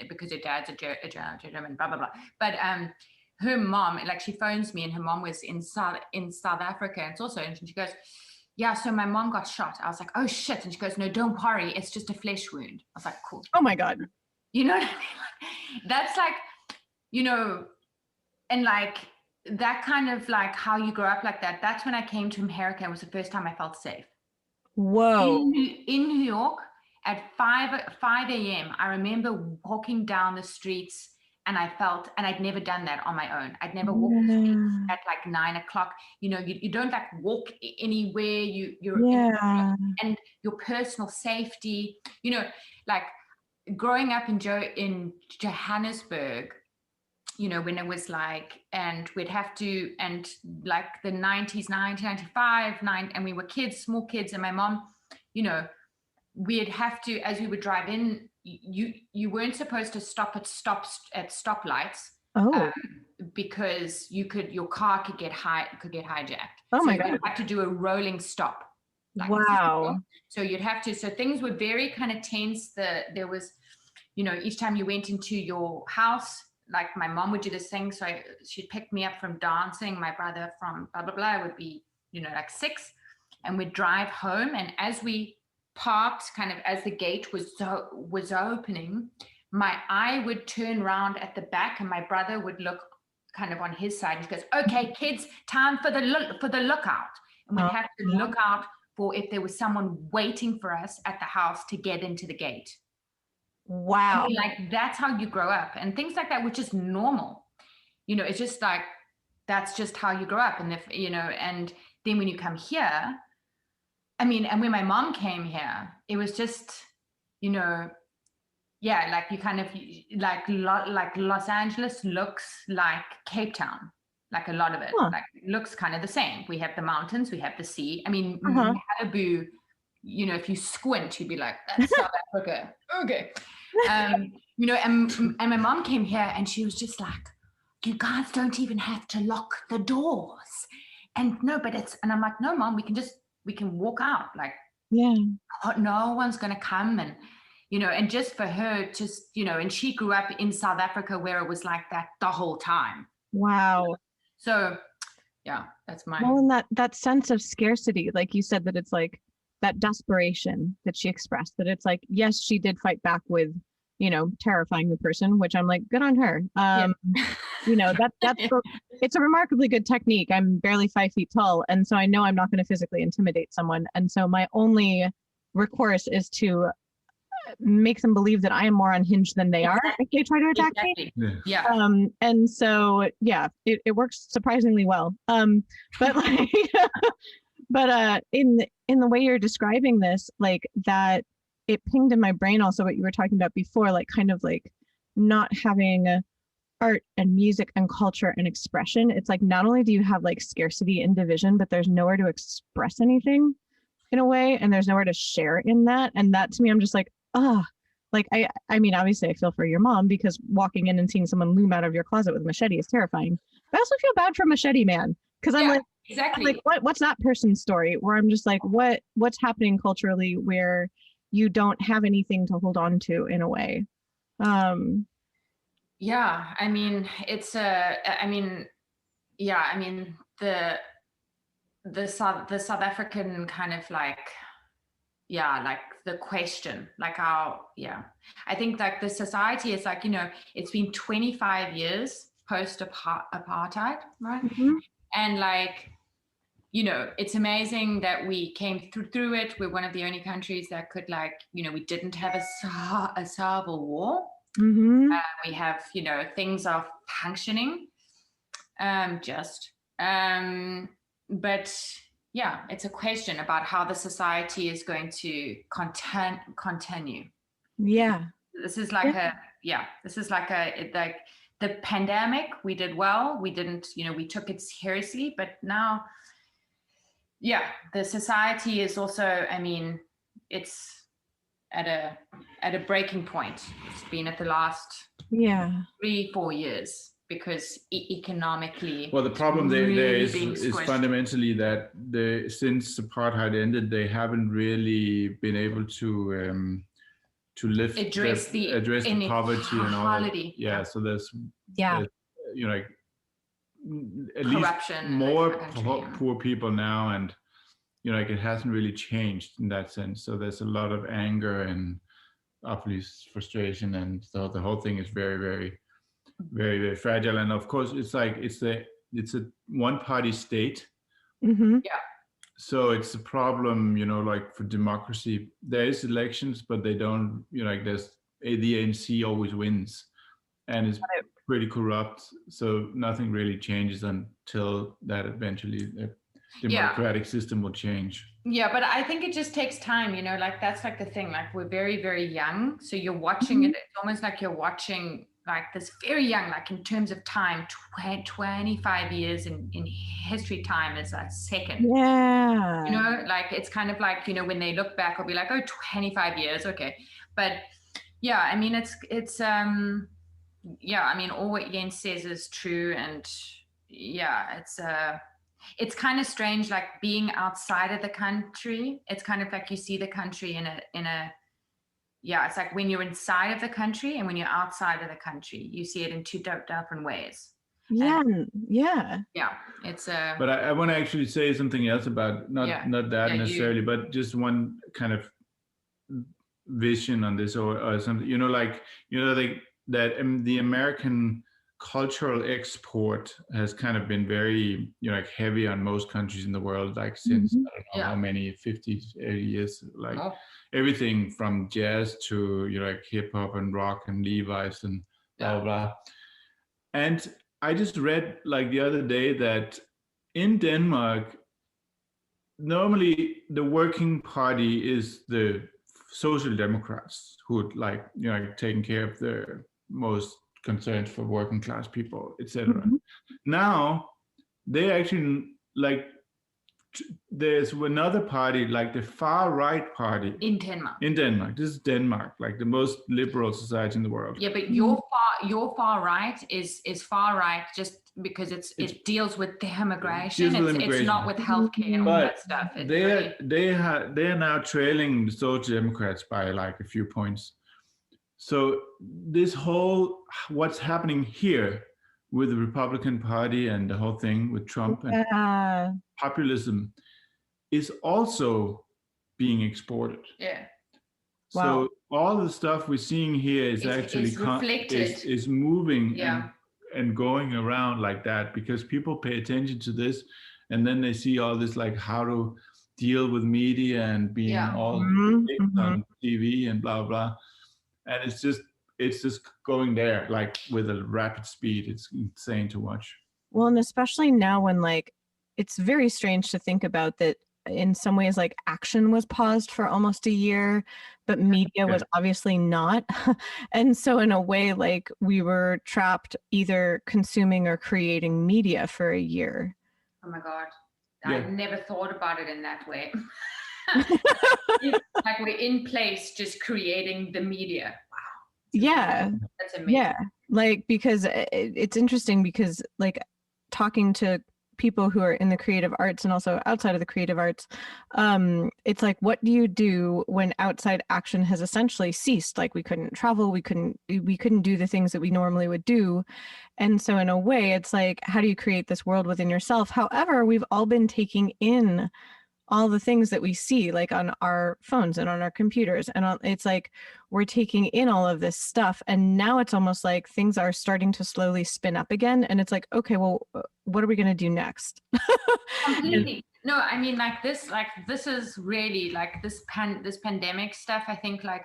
because her dad's a German, blah blah blah. But her mom, like, she phones me, and her mom was in South Africa, and it's also, and she goes, yeah, so my mom got shot. I was like, oh shit. And she goes, no, don't worry, it's just a flesh wound. I was like, cool. Oh my God. You know what I mean? That's like, you know, and like that kind of like how you grow up like that. That's when I came to America. It was the first time I felt safe. Whoa. In New York at 5 a.m. I remember walking down the streets, and I felt, and I'd never done that on my own. I'd never walked the streets at like 9 o'clock. You know, you don't like walk anywhere. You're and your personal safety, you know, like growing up in Johannesburg, you know, when it was like, and we'd have to, and like the 90s, 1995, and we were kids, small kids, and my mom, you know, we'd have to, as we would drive in, you weren't supposed to stop at stoplights. Because your car could get hijacked. Oh my God. You had to do a rolling stop. Like, wow. So you'd have to, so things were very kind of tense. There was, you know, each time you went into your house, like my mom would do this thing. So she'd pick me up from dancing, my brother from blah, blah, blah. I would be, you know, like 6, and we'd drive home. And as we parked, kind of as the gate was opening, my eye would turn around at the back, and my brother would look kind of on his side. He goes, okay, kids, time for the lookout. And we'd have to look out for if there was someone waiting for us at the house to get into the gate. Wow. I mean, like, that's how you grow up, and things like that, which is normal. You know, it's just like, that's just how you grow up. And if, you know, and then when you come here, I mean, and when my mom came here, it was just, you know, yeah, like you kind of like Los Angeles looks like Cape Town, like a lot of it, like it looks kind of the same. We have the mountains, we have the sea. I mean, Malibu, you know, if you squint, you'd be like, that's South Africa. Okay. You know, and my mom came here, and she was just like, you guys don't even have to lock the doors. And no, but and I'm like, no, Mom, we can walk out. Like, no one's going to come. And, you know, and just for her, just, you know, and she grew up in South Africa where it was like that the whole time. Wow. So, yeah, that's my. Well, and that sense of scarcity, like you said, that it's like that desperation that she expressed, that it's like, yes, she did fight back with, you know, terrifying the person, which I'm like, good on her. You know, it's a remarkably good technique. I'm barely 5 feet tall, and so I know I'm not going to physically intimidate someone. And so my only recourse is to make them believe that I am more unhinged than they are if they try to attack me. Yeah. And so, yeah, it works surprisingly well. But like, but in the way you're describing this, like that, it pinged in my brain also what you were talking about before, like kind of like not having art and music and culture and expression. It's like, not only do you have like scarcity and division, but there's nowhere to express anything in a way, and there's nowhere to share in that. And that, to me, I'm just like, like I mean, obviously I feel for your mom, because walking in and seeing someone loom out of your closet with a machete is terrifying. But I also feel bad for Machete Man, because I'm like, exactly. I'm like, what's that person's story? Where I'm just like, what's happening culturally where you don't have anything to hold on to in a way? Yeah, I mean, it's the South African kind of like, like the question, like how, I think like the society is like, you know, it's been 25 years post apartheid, right? Mm-hmm. And like, you know, it's amazing that we came through it. We're one of the only countries that could, like, you know, we didn't have a civil war. Mm-hmm. We have, you know, things are functioning, but yeah, it's a question about how the society is going to continue. Yeah. This is like like the pandemic, we did well. We didn't, you know, we took it seriously, but now, yeah, the society is also, I mean, it's at a breaking point. It's been at the last 3-4 years because economically. Well, the problem really there is squished. fundamentally that since apartheid ended, they haven't really been able to address the poverty and all that. Yeah, so there's you know, like, at corruption, least more poor people now, and you know, like, it hasn't really changed in that sense. So there's a lot of anger and obviously frustration, and so the whole thing is very, very, very, very fragile. And of course, it's like it's a one-party state. Mm-hmm. Yeah. So it's a problem, you know, like for democracy, there is elections, but they don't, you know, like the ANC always wins, and it's pretty corrupt. So nothing really changes until that eventually the democratic system will change. Yeah, but I think it just takes time, you know, like that's like the thing, like we're very, very young. So you're watching it, it's almost like you're watching like this very young, like in terms of time, 25 years in history time is a second. Yeah. You know, like it's kind of like, you know, when they look back, I'll be like, oh, 25 years. Okay. But yeah, I mean, yeah, I mean, all what Jens says is true. And yeah, it's kind of strange, like being outside of the country. It's kind of like you see the country in a yeah, it's like when you're inside of the country and when you're outside of the country, you see it in two different ways. Yeah, it's But I want to actually say something else about not that necessarily, but just one kind of vision on this or something. You know, like, you know, that the American cultural export has kind of been very, you know, like heavy on most countries in the world, like since I don't know how many 50, 80 years, like everything from jazz to, you know, like hip hop and rock and Levi's and blah blah. And I just read like the other day that in Denmark, normally the working party is the Social Democrats, who would, like, you know, like taking care of the most concerns for working class people, etc. Now they actually, like, there's another party, like the far right party in Denmark. This is Denmark, like the most liberal society in the world. Yeah, but your far right is far right just because it deals with the immigration. It's not with healthcare and all that stuff. They are now trailing the Social Democrats by like a few points. So this whole what's happening here with the Republican Party and the whole thing with Trump and populism is also being exported. Yeah. So all the stuff we're seeing here is actually is moving and going around like that, because people pay attention to this, and then they see all this, like how to deal with media and being all on TV and blah blah, and it's just going there like with a rapid speed. It's insane to watch. Well, and especially now when, like, it's very strange to think about that in some ways, like, action was paused for almost a year, but media was obviously not. And so in a way, like, we were trapped either consuming or creating media for a year. Oh my God. I never thought about it in that way. Like we're in place just creating the media. Wow. Yeah. That's amazing. Yeah. Like, because it's interesting because, like, talking to people who are in the creative arts and also outside of the creative arts, it's like, what do you do when outside action has essentially ceased? Like, we couldn't travel, we couldn't do the things that we normally would do. And so in a way, it's like, how do you create this world within yourself? However, we've all been taking in all the things that we see, like on our phones and on our computers, and it's like we're taking in all of this stuff, and now it's almost like things are starting to slowly spin up again, and it's like, okay, well, what are we going to do next? Completely. No, I mean, like this is really like this pandemic stuff. I think, like,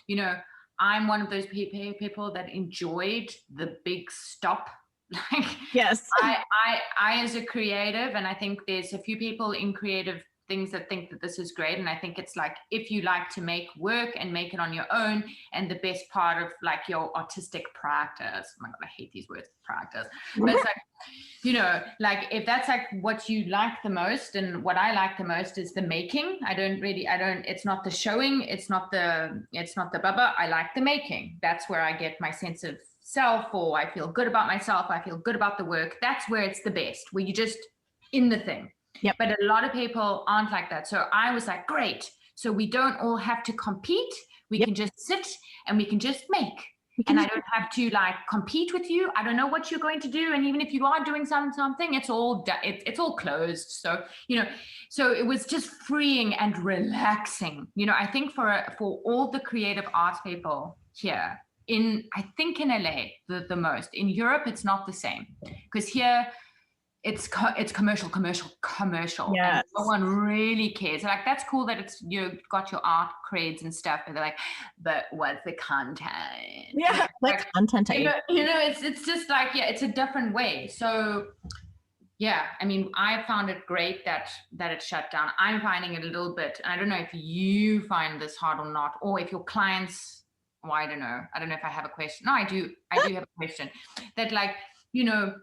you know, I'm one of those people that enjoyed the big stop. Like, yes, I as a creative, and I think there's a few people in creative things that think that this is great. And I think it's like, if you like to make work and make it on your own, and the best part of like your artistic practice, oh my God, I hate these words, practice, but it's like, you know, like if that's like what you like the most, and what I like the most is the making. It's not the showing, it's not the bubba. I like the making. That's where I get my sense of self, or I feel good about myself. I feel good about the work. That's where it's the best, where you just in the thing. Yep. But a lot of people aren't like that. So I was like, great. So we don't all have to compete. We can just sit and we can just make. And I don't have to like compete with you. I don't know what you're going to do. And even if you are doing something, it's all closed. So, you know, so it was just freeing and relaxing. You know, I think for all the creative arts people here, I think in LA, the most. In Europe, it's not the same. Because here, it's commercial. Yes. And no one really cares. Like, that's cool that you've got your art creds and stuff, but they're like, but what's the content? Yeah, like content. You know, it's just like, yeah, it's a different way. So yeah, I mean, I found it great that it shut down. I'm finding it a little bit, I don't know if you find this hard or not, or if your clients, well, I don't know if I have a question. No, I do have a question that, like, you know,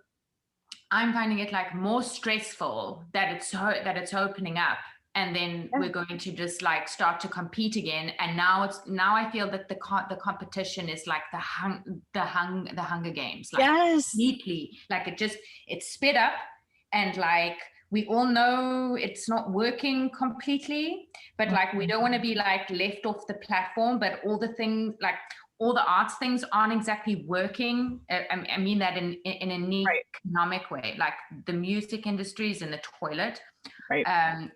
I'm finding it like more stressful that it's opening up, and then we're going to just like start to compete again. And now I feel that the competition is like the Hunger Games, like neatly, like it's sped up, and like we all know it's not working completely, but like we don't want to be like left off the platform, but all the things, like all the arts things aren't exactly working. I mean that in a neat economic way, like the music industry is in the toilet. Right.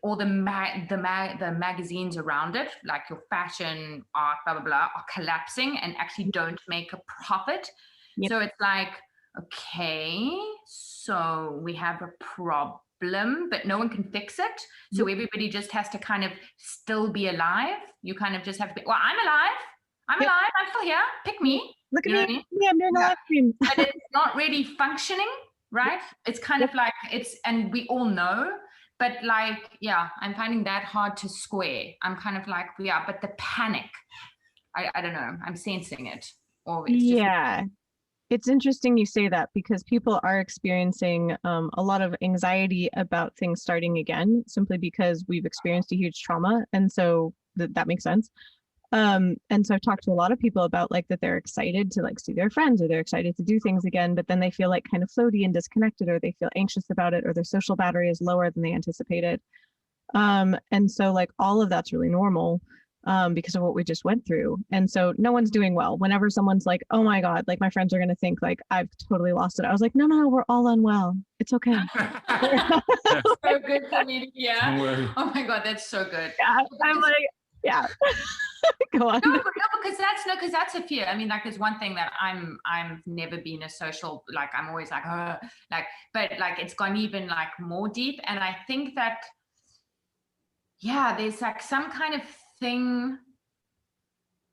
All the magazines around it, like your fashion, art, blah, blah, blah, are collapsing and actually don't make a profit. Yep. So it's like, okay, so we have a problem, but no one can fix it. So everybody just has to kind of still be alive. You kind of just have to be, well, I'm alive. I'm still here. Pick me. Look at me. I mean? Yeah, I'm doing a live stream. But it's not really functioning, right? It's kind of like and we all know, but like, yeah, I'm finding that hard to square. I'm kind of like, yeah, but the panic, I don't know. I'm sensing it. Or it's just, it's interesting you say that, because people are experiencing a lot of anxiety about things starting again, simply because we've experienced a huge trauma. And so that makes sense. And so I've talked to a lot of people about like that they're excited to like see their friends, or they're excited to do things again, but then they feel like kind of floaty and disconnected, or they feel anxious about it, or their social battery is lower than they anticipated. And so like all of that's really normal because of what we just went through. And so no one's doing well. Whenever someone's like, oh my God, like my friends are going to think like I've totally lost it. I was like, no, we're all unwell. It's okay. So good for me to hear. Oh my God, that's so good. Yeah, I'm like, yeah. Go on. No, because that's a fear. I mean, like there's one thing that I've never been a social, like I'm always like, but like it's gone even like more deep. And I think that, yeah, there's like some kind of thing,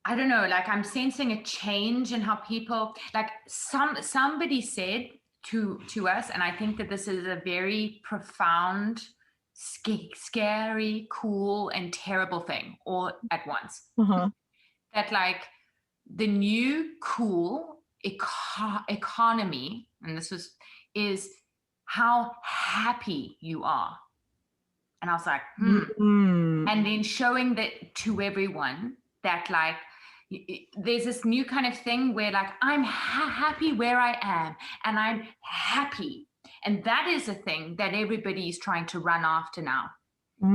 I don't know, like I'm sensing a change in how people, like somebody said to us, and I think that this is a very profound, scary, cool, and terrible thing all at once. That like the new cool economy, and is how happy you are. And I was like, And then showing that to everyone, that like there's this new kind of thing where like I'm happy where I am, and I'm happy. And that is a thing that everybody is trying to run after now.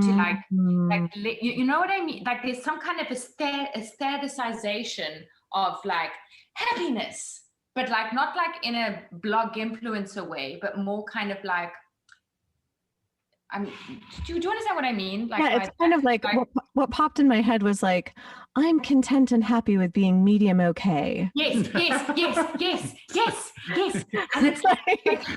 To like you know what I mean? Like there's some kind of a statusization of like happiness, but like not like in a blog influencer way, but more kind of like, do you understand what I mean? Like, yeah, it's kind of like what popped in my head was like, I'm content and happy with being medium okay. Yes. And it's like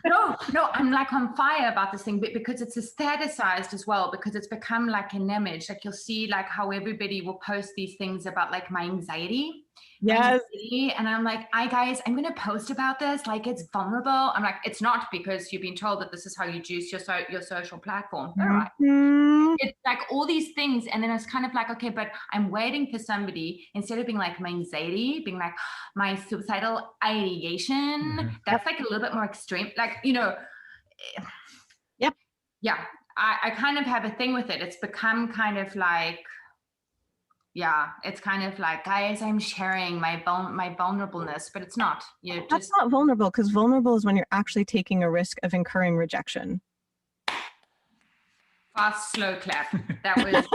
no, I'm like on fire about this thing, but because it's statusized as well, because it's become like an image. Like you'll see like how everybody will post these things about like my anxiety. Yes. And I'm like, "Hi guys, I'm gonna post about this. Like, it's vulnerable." I'm like, "It's not, because you've been told that this is how you juice your social platform." All right. It's like all these things, and then it's kind of like, okay, but I'm waiting for somebody, instead of being like my anxiety, being like my suicidal ideation. That's like a little bit more extreme. Like, Yep. Yeah, I kind of have a thing with it. It's become kind of like, it's kind of like, guys, I'm sharing my vulnerableness, but it's not. That's not vulnerable, because vulnerable is when you're actually taking a risk of incurring rejection. Fast, slow clap. That was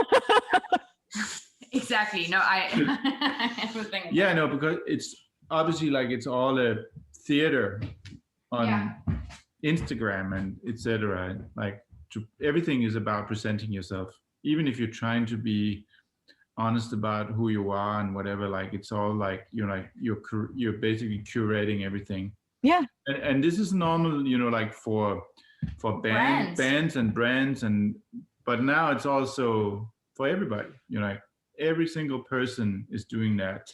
exactly. No, everything. Yeah, no, because it's obviously like it's all a theater on Instagram and etc. Like everything is about presenting yourself, even if you're trying to be honest about who you are and whatever. Like it's all like you're basically curating everything. Yeah. And this is normal, like for bands and brands, but now it's also for everybody. Like every single person is doing that,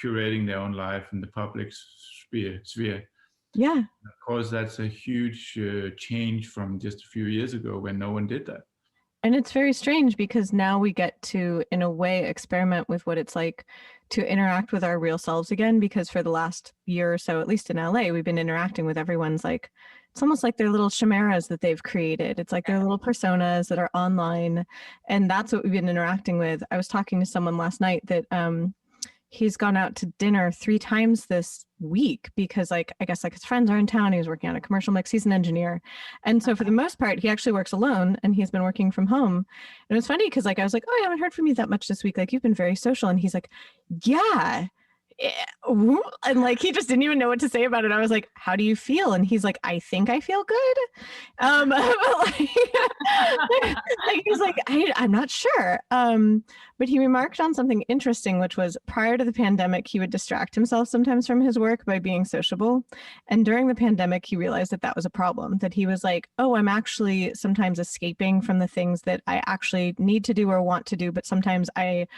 curating their own life in the public sphere. Yeah. And of course, that's a huge change from just a few years ago when no one did that. And it's very strange, because now we get to, in a way, experiment with what it's like to interact with our real selves again, because for the last year or so, at least in LA, we've been interacting with everyone's like, it's almost like their little chimeras that they've created. It's like their little personas that are online. And that's what we've been interacting with. I was talking to someone last night that he's gone out to dinner 3 times this week, because I guess his friends are in town. He was working on a commercial mix. He's an engineer. And so for the most part, he actually works alone, and he's been working from home. And it was funny, because I was like, "Oh, I haven't heard from you that much this week. Like, you've been very social." And he's like, "Yeah." And he just didn't even know what to say about it. I was like, "How do you feel?" And he's like, "I think I feel good." He's like, I'm not sure. But he remarked on something interesting, which was prior to the pandemic, he would distract himself sometimes from his work by being sociable. And during the pandemic, he realized that was a problem, that he was like, "Oh, I'm actually sometimes escaping from the things that I actually need to do or want to do. But sometimes I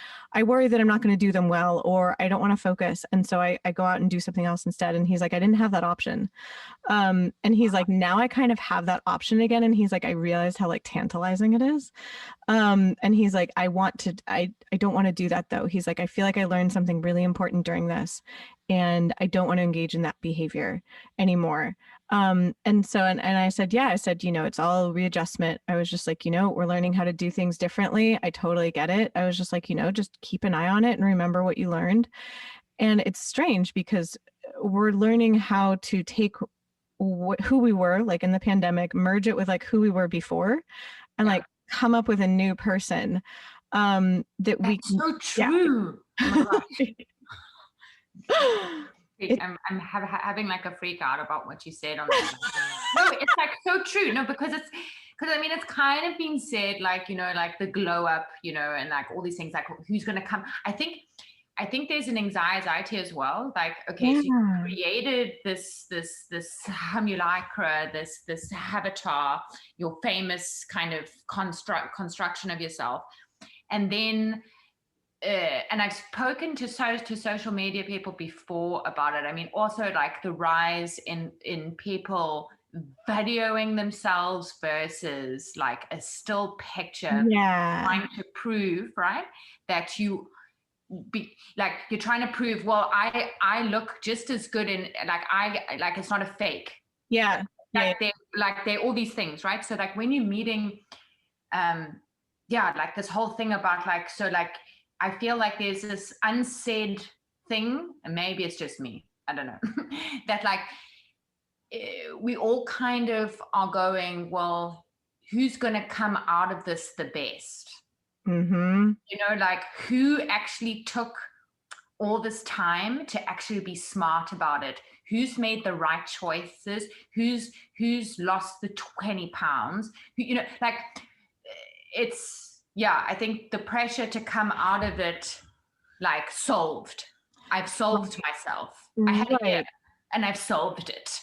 worry that I'm not going to do them well, or I don't want to focus. And so I go out and do something else instead." And he's like, "I didn't have that option." And he's like, "Now I kind of have that option again." And he's like, "I realized how tantalizing it is." And he's like, "I don't want to do that though." He's like, "I feel like I learned something really important during this, and I don't want to engage in that behavior anymore." And I said, "It's all readjustment." I was just like, "We're learning how to do things differently. I totally get it." I was just like, "Just keep an eye on it and remember what you learned." And it's strange, because we're learning how to take who we were in the pandemic, merge it with who we were before, and come up with a new person that we can. So true. Yeah. Oh I'm having a freak out about what you said on that. No, it's so true. No, because it's kind of been said, the glow up, and all these things, who's going to come. I think there's an anxiety as well. So you created this simulacra, this avatar, your famous kind of construction of yourself. And then, and I've spoken to social media people before about it. I mean, also the rise in people videoing themselves versus a still picture, trying to prove, right, that you you're trying to prove, well, I look just as good in it's not a fake. Yeah. They're all these things, right? So when you're meeting, this whole thing about I feel like there's this unsaid thing, and maybe it's just me, I don't know, that we all kind of are going, well, who's going to come out of this the best? Mm-hmm. Who actually took all this time to actually be smart about it? Who's made the right choices? Who's lost the 20 pounds? I think the pressure to come out of it, solved. I've solved myself. I had a year and I've solved it.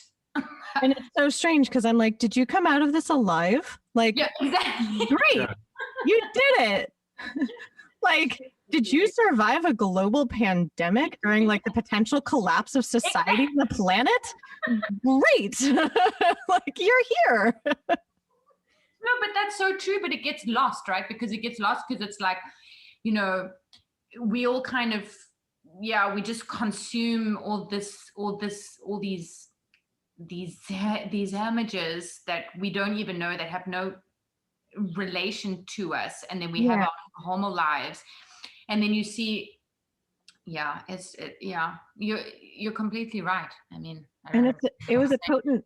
And it's so strange, because I'm like, did you come out of this alive? Yeah, exactly. Great. Yeah. You did it. Did you survive a global pandemic during like the potential collapse of society on the planet? Great. Like, you're here. No, but that's so true, but it gets lost, right? Because it gets lost because it's like, you know, we all kind of, we just consume all these images that we don't even know, that have no relation to us. And then we have our normal lives. And then you see, you're completely right. I mean, it was a potent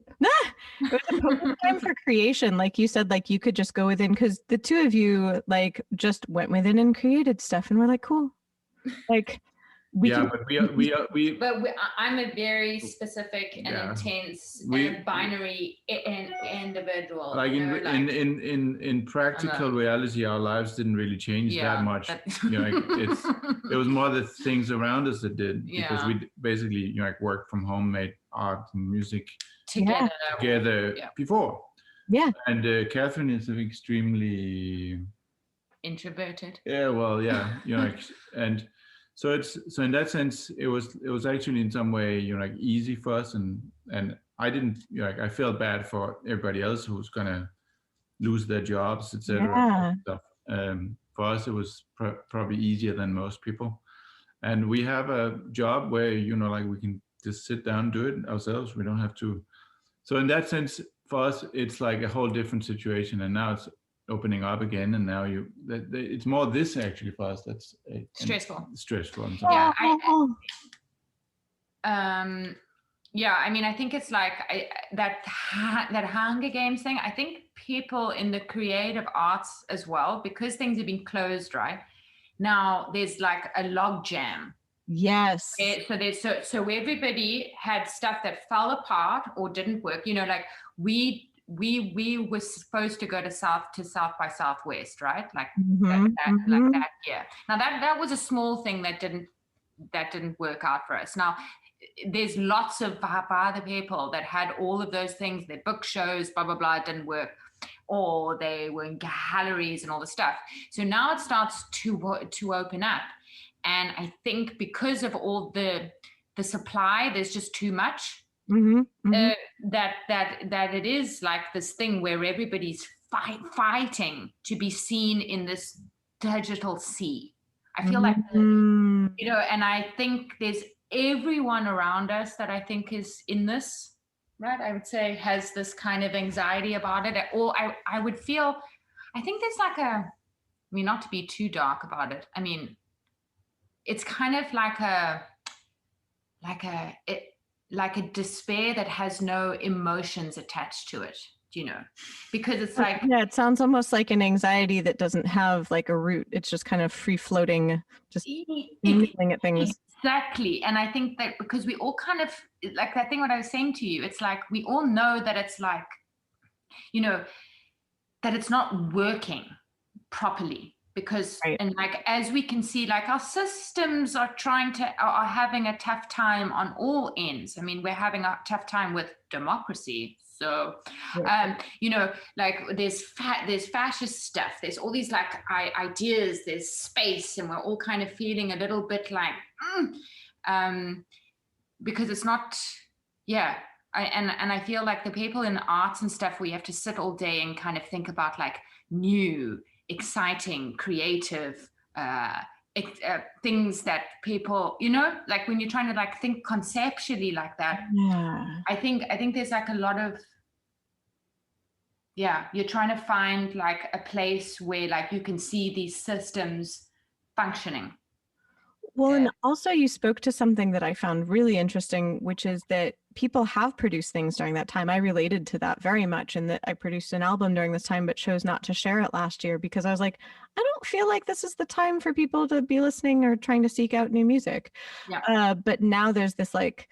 time for creation. Like you said, like you could just go within, because the two of you like just went within and created stuff, and we're like, cool. Like but I'm a very specific and intense and binary individual. Like in practical reality, our lives didn't really change that much. It was more the things around us that did, because we basically worked from home, made art and music together before. Yeah. And Catherine is extremely introverted. Yeah, well, and so in that sense, it was actually in some way easy for us, and I didn't I felt bad for everybody else who's gonna lose their jobs, etc. For us, it was probably easier than most people, and we have a job where we can just sit down and do it ourselves. We don't have to. So in that sense, for us, it's like a whole different situation, and now it's opening up again, and now it's more this actually for us that's stressful. I mean, I think it's like that Hunger Games thing. I think people in the creative arts as well, because things have been closed right now, there's like a log jam. Yes. So everybody had stuff that fell apart or didn't work. Like we were supposed to go to South by Southwest, right? Like that. Yeah. Now that was a small thing that didn't work out for us. Now there's lots of other people that had all of those things. Their book shows, blah blah blah, it didn't work, or they were in galleries and all the stuff. So now it starts to open up, and I think because of all the supply, there's just too much. That it is like this thing where everybody's fighting to be seen in this digital sea. I feel like and I think there's everyone around us that I think is in this, right? I would say has this kind of anxiety about it. Or I would feel, I think there's not to be too dark about it. I mean, it's kind of like a despair that has no emotions attached to it, because it's like, it sounds almost like an anxiety that doesn't have like a root. It's just kind of free floating, just looking at things. Exactly. And I think that because we all kind of like that thing, what I was saying to you, it's like, we all know that it's like, that it's not working properly. Because and like, as we can see, like our systems are having a tough time on all ends. I mean, we're having a tough time with democracy. So, like there's fascist stuff. There's all these like ideas. There's space, and we're all kind of feeling a little bit like, because it's not, I feel like the people in arts and stuff, we have to sit all day and kind of think about like new, exciting, creative things that people, like when you're trying to like think conceptually like that. I think there's like a lot of you're trying to find like a place where like you can see these systems functioning. Well, and also you spoke to something that I found really interesting, which is that people have produced things during that time. I related to that very much, and that I produced an album during this time, but chose not to share it last year because I was like, I don't feel like this is the time for people to be listening or trying to seek out new music. But now there's this like,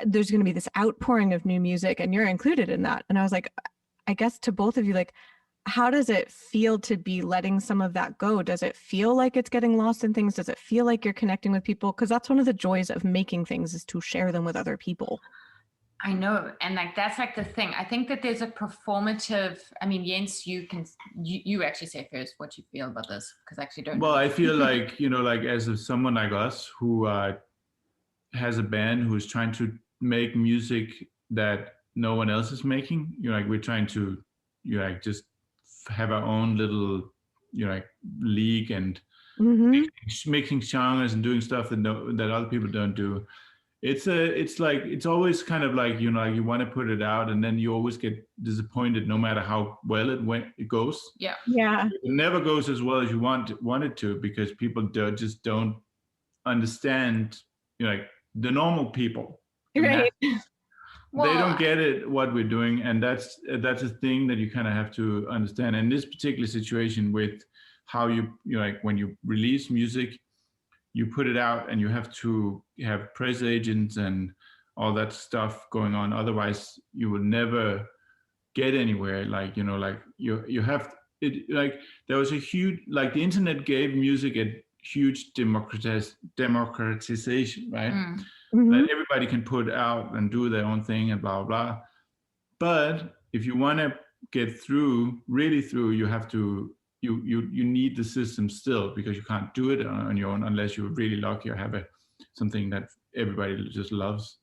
there's going to be this outpouring of new music, and you're included in that. And I was like, I guess to both of you, like, how does it feel to be letting some of that go? Does it feel like it's getting lost in things? Does it feel like you're connecting with people? Because that's one of the joys of making things, is to share them with other people. I know. And like, that's like the thing. I think that there's a performative, I mean, Jens, you actually say first what you feel about this, because I actually don't know. Well, I feel like, like as someone like us who has a band who's trying to make music that no one else is making, like we're trying to, like just have our own little, like league and making genres and doing stuff that other people don't do. It's always kind of like, you want to put it out and then you always get disappointed no matter how well it goes. Yeah. It never goes as well as you want it to, because people just don't understand, like the normal people. Right. They don't get it, what we're doing. And that's a thing that you kind of have to understand. In this particular situation with how you like when you release music, you put it out and you have to have press agents and all that stuff going on. Otherwise you will never get anywhere. Like, like you have it, like there was a huge, like the internet gave music a huge democratization, right? That everybody can put out and do their own thing and blah, blah. But if you want to get really through, you have to, you need the system still, because you can't do it on your own unless you're really lucky or have something that everybody just loves.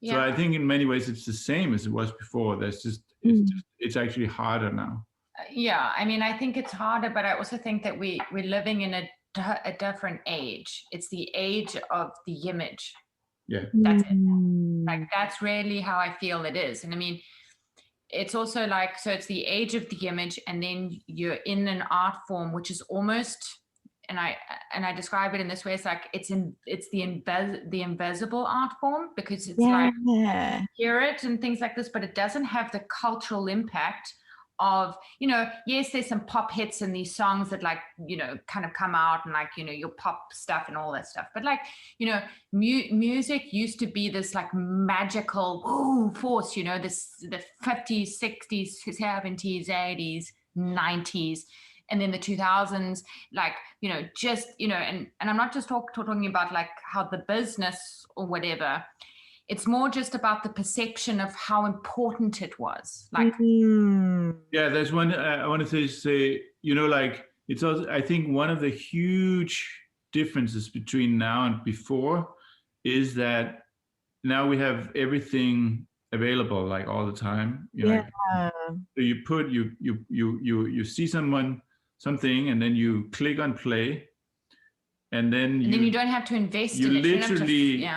Yeah. So I think in many ways it's the same as it was before. It's actually harder now. Yeah, I mean, I think it's harder, but I also think that we're living in a different age. It's the age of the image. Yeah, that's it. Like that's really how I feel it is. And I mean, it's also like, so it's the age of the image, and then you're in an art form which is almost, and I describe it in this way, it's like it's the invisible art form, because it's like you hear it and things like this, but it doesn't have the cultural impact of, yes, there's some pop hits and these songs that like, kind of come out and like, your pop stuff and all that stuff. But like, music used to be this like magical force, the 50s, 60s, 70s, 80s, 90s. And then the 2000s, like, just, and I'm not just talking about like how the business or whatever. It's more just about the perception of how important it was. Like, yeah, there's one I want to say, like it's also, I think one of the huge differences between now and before is that now we have everything available like all the time. So you put you see something, and then you click on play. And then you don't have to invest in it. Literally,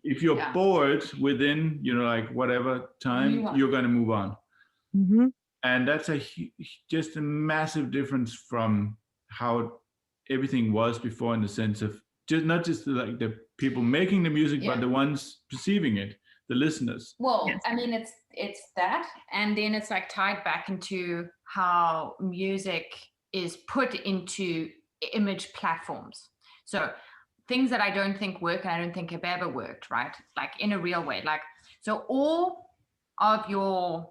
if you're bored within, like whatever time, you're going to move on. And that's just a massive difference from how everything was before, in the sense of not just like the people making the music, but the ones perceiving it, the listeners. Well, I mean, it's that, and then it's like tied back into how music is put into image platforms. So things that I don't think work, and I don't think have ever worked, right? Like in a real way. Like, so all of your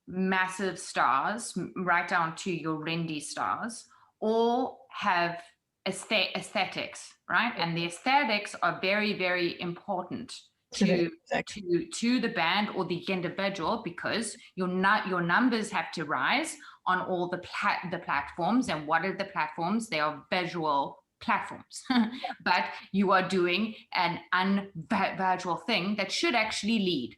massive stars, right down to your rendy stars, all have aesthetics, right? And the aesthetics are very, very important to the band or the individual, because your numbers have to rise on all the platforms. And what are the platforms? They are visual platforms. But you are doing an unvisual thing that should actually lead,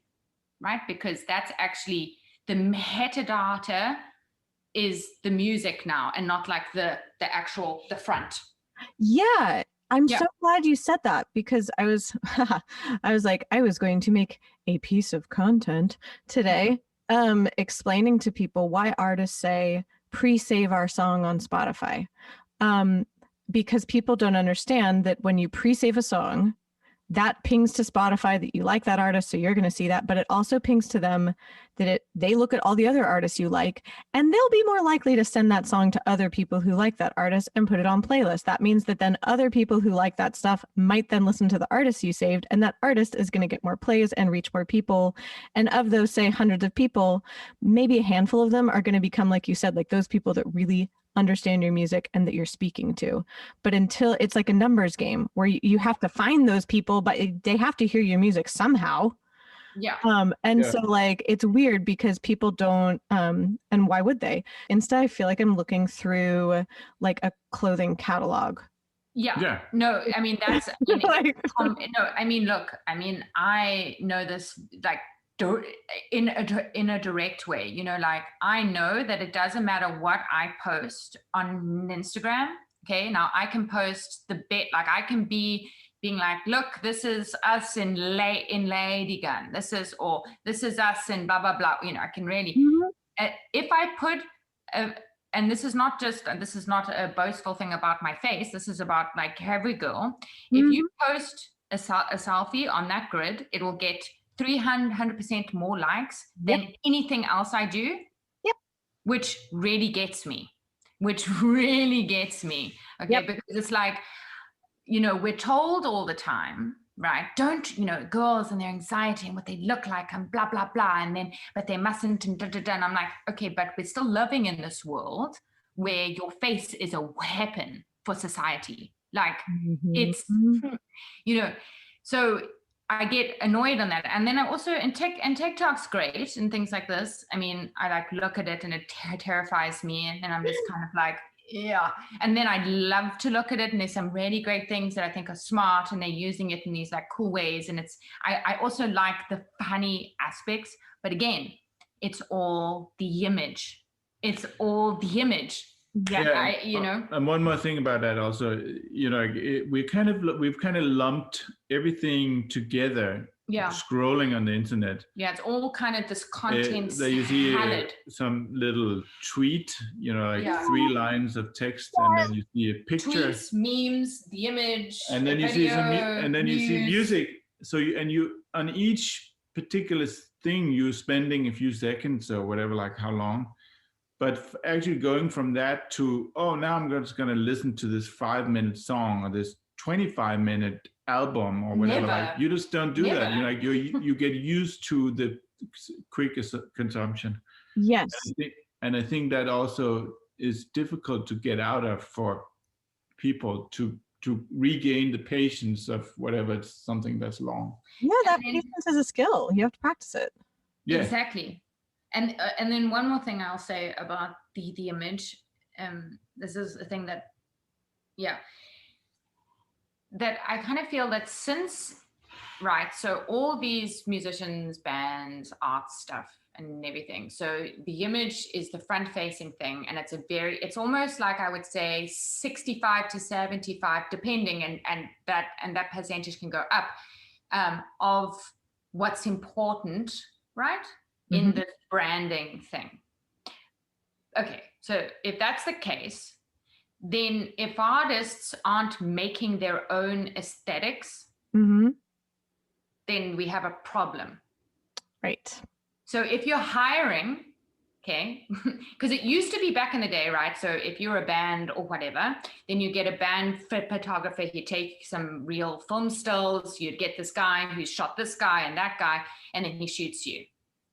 right? Because that's actually the metadata is the music now, and not like the front. Yeah. I'm so glad you said that, because I was like, I was going to make a piece of content today explaining to people why artists say pre-save our song on Spotify. Because people don't understand that when you pre-save a song, that pings to Spotify that you like that artist, so you're going to see that, but it also pings to them that they look at all the other artists you like, and they'll be more likely to send that song to other people who like that artist and put it on playlists. That means that then other people who like that stuff might then listen to the artist you saved, and that artist is going to get more plays and reach more people. And of those, say, hundreds of people, maybe a handful of them are going to become, like you said, like those people that really understand your music and that you're speaking to. But until, it's like a numbers game where you have to find those people, but they have to hear your music somehow. Yeah. And so like, it's weird because people don't, and why would they? Instead, I feel like I'm looking through like a clothing catalog. Yeah. No, I mean, that's, Like, no, I mean, look, I mean, I know this like in a direct way, you know, like I know that it doesn't matter what I post on Instagram. Okay. Now I can post the bit, like I can be being like, look, this is us in Lady Gun. This is us in blah, blah, blah. You know, I can really, if I put and this is not a boastful thing about my face. This is about like every girl. If you post a selfie on that grid, it will get 300% more likes than anything else I do. Yep. Which really gets me. Okay, because it's like, you know, we're told all the time, right? Don't, you know, girls and their anxiety and what they look like and blah, blah, blah. And then, but they mustn't and da, da, da. And I'm like, okay, but we're still living in this world where your face is a weapon for society. Like it's, you know, so I get annoyed on that. And then I also, and TikTok's great and things like this. I mean, I like look at it and it terrifies me. And then I'm just kind of like, yeah. And then I love to look at it and there's some really great things that I think are smart and they're using it in these like cool ways. And it's, I also like the funny aspects, but again, it's all the image. Yeah. You know. And one more thing about that also, you know, we've kind of lumped everything together. Yeah. Scrolling on the internet. Yeah, it's all kind of this content. There you see some little tweet, you know, like 3 lines of text, and then you see a picture. Tweets, memes, the image, and then you see you see music. So you on each particular thing you're spending a few seconds or whatever, like how long. But actually going from that to, oh, now I'm just going to listen to this 5-minute song or this 25-minute album or whatever. Like, you just don't do that. You like you get used to the quickest consumption. Yes. And I think that also is difficult to get out of for people to regain the patience of whatever it's something that's long. Yeah, that patience is a skill. You have to practice it. Yeah. Exactly. And then one more thing I'll say about the image. This is a thing that, that I kind of feel that since, right, so all these musicians, bands, art stuff and everything. So the image is the front facing thing. And it's almost like I would say 65 to 75, depending, and that percentage can go up, of what's important, right? In the branding thing. Okay, so if that's the case, then if artists aren't making their own aesthetics, then we have a problem. Right. So if you're hiring, okay, because it used to be back in the day, right? So if you're a band or whatever, then you get a band photographer, he'd take some real film stills, you'd get this guy who shot this guy and that guy, and then he shoots you.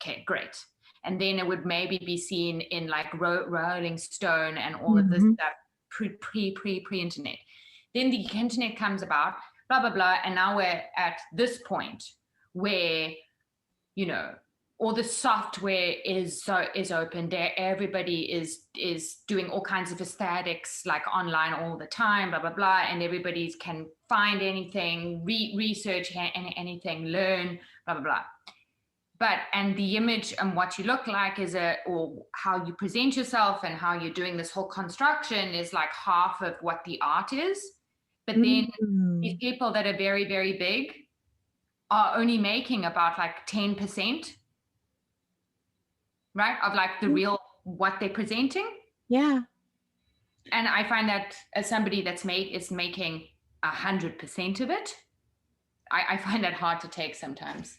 Okay, great. And then it would maybe be seen in like Rolling Stone and all of this stuff pre-internet. Then the internet comes about, blah, blah, blah. And now we're at this point where, you know, all the software is open there. Everybody is doing all kinds of aesthetics like online all the time, blah, blah, blah. And everybody can find anything, research anything, learn, blah, blah, blah. And the image and what you look like or how you present yourself and how you're doing this whole construction is like half of what the art is. But then these people that are very, very big are only making about like 10%, right? Of like the real, what they're presenting. Yeah. And I find that as somebody is making 100% of it, I find that hard to take sometimes.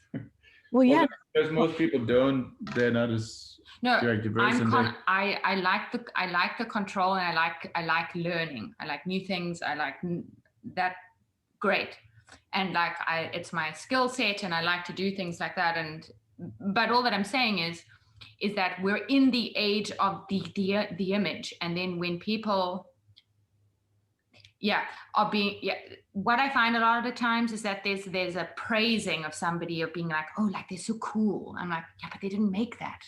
Well, yeah. Because most people they're not as diverse. I like the control, and I like learning. I like new things. I like that. Great. And like it's my skill set, and I like to do things like that. But all that I'm saying is that we're in the age of the image, and then when people, are being, what I find a lot of the times is that there's a praising of somebody, of being like, oh, like they're so cool. I'm like, yeah, but they didn't make that.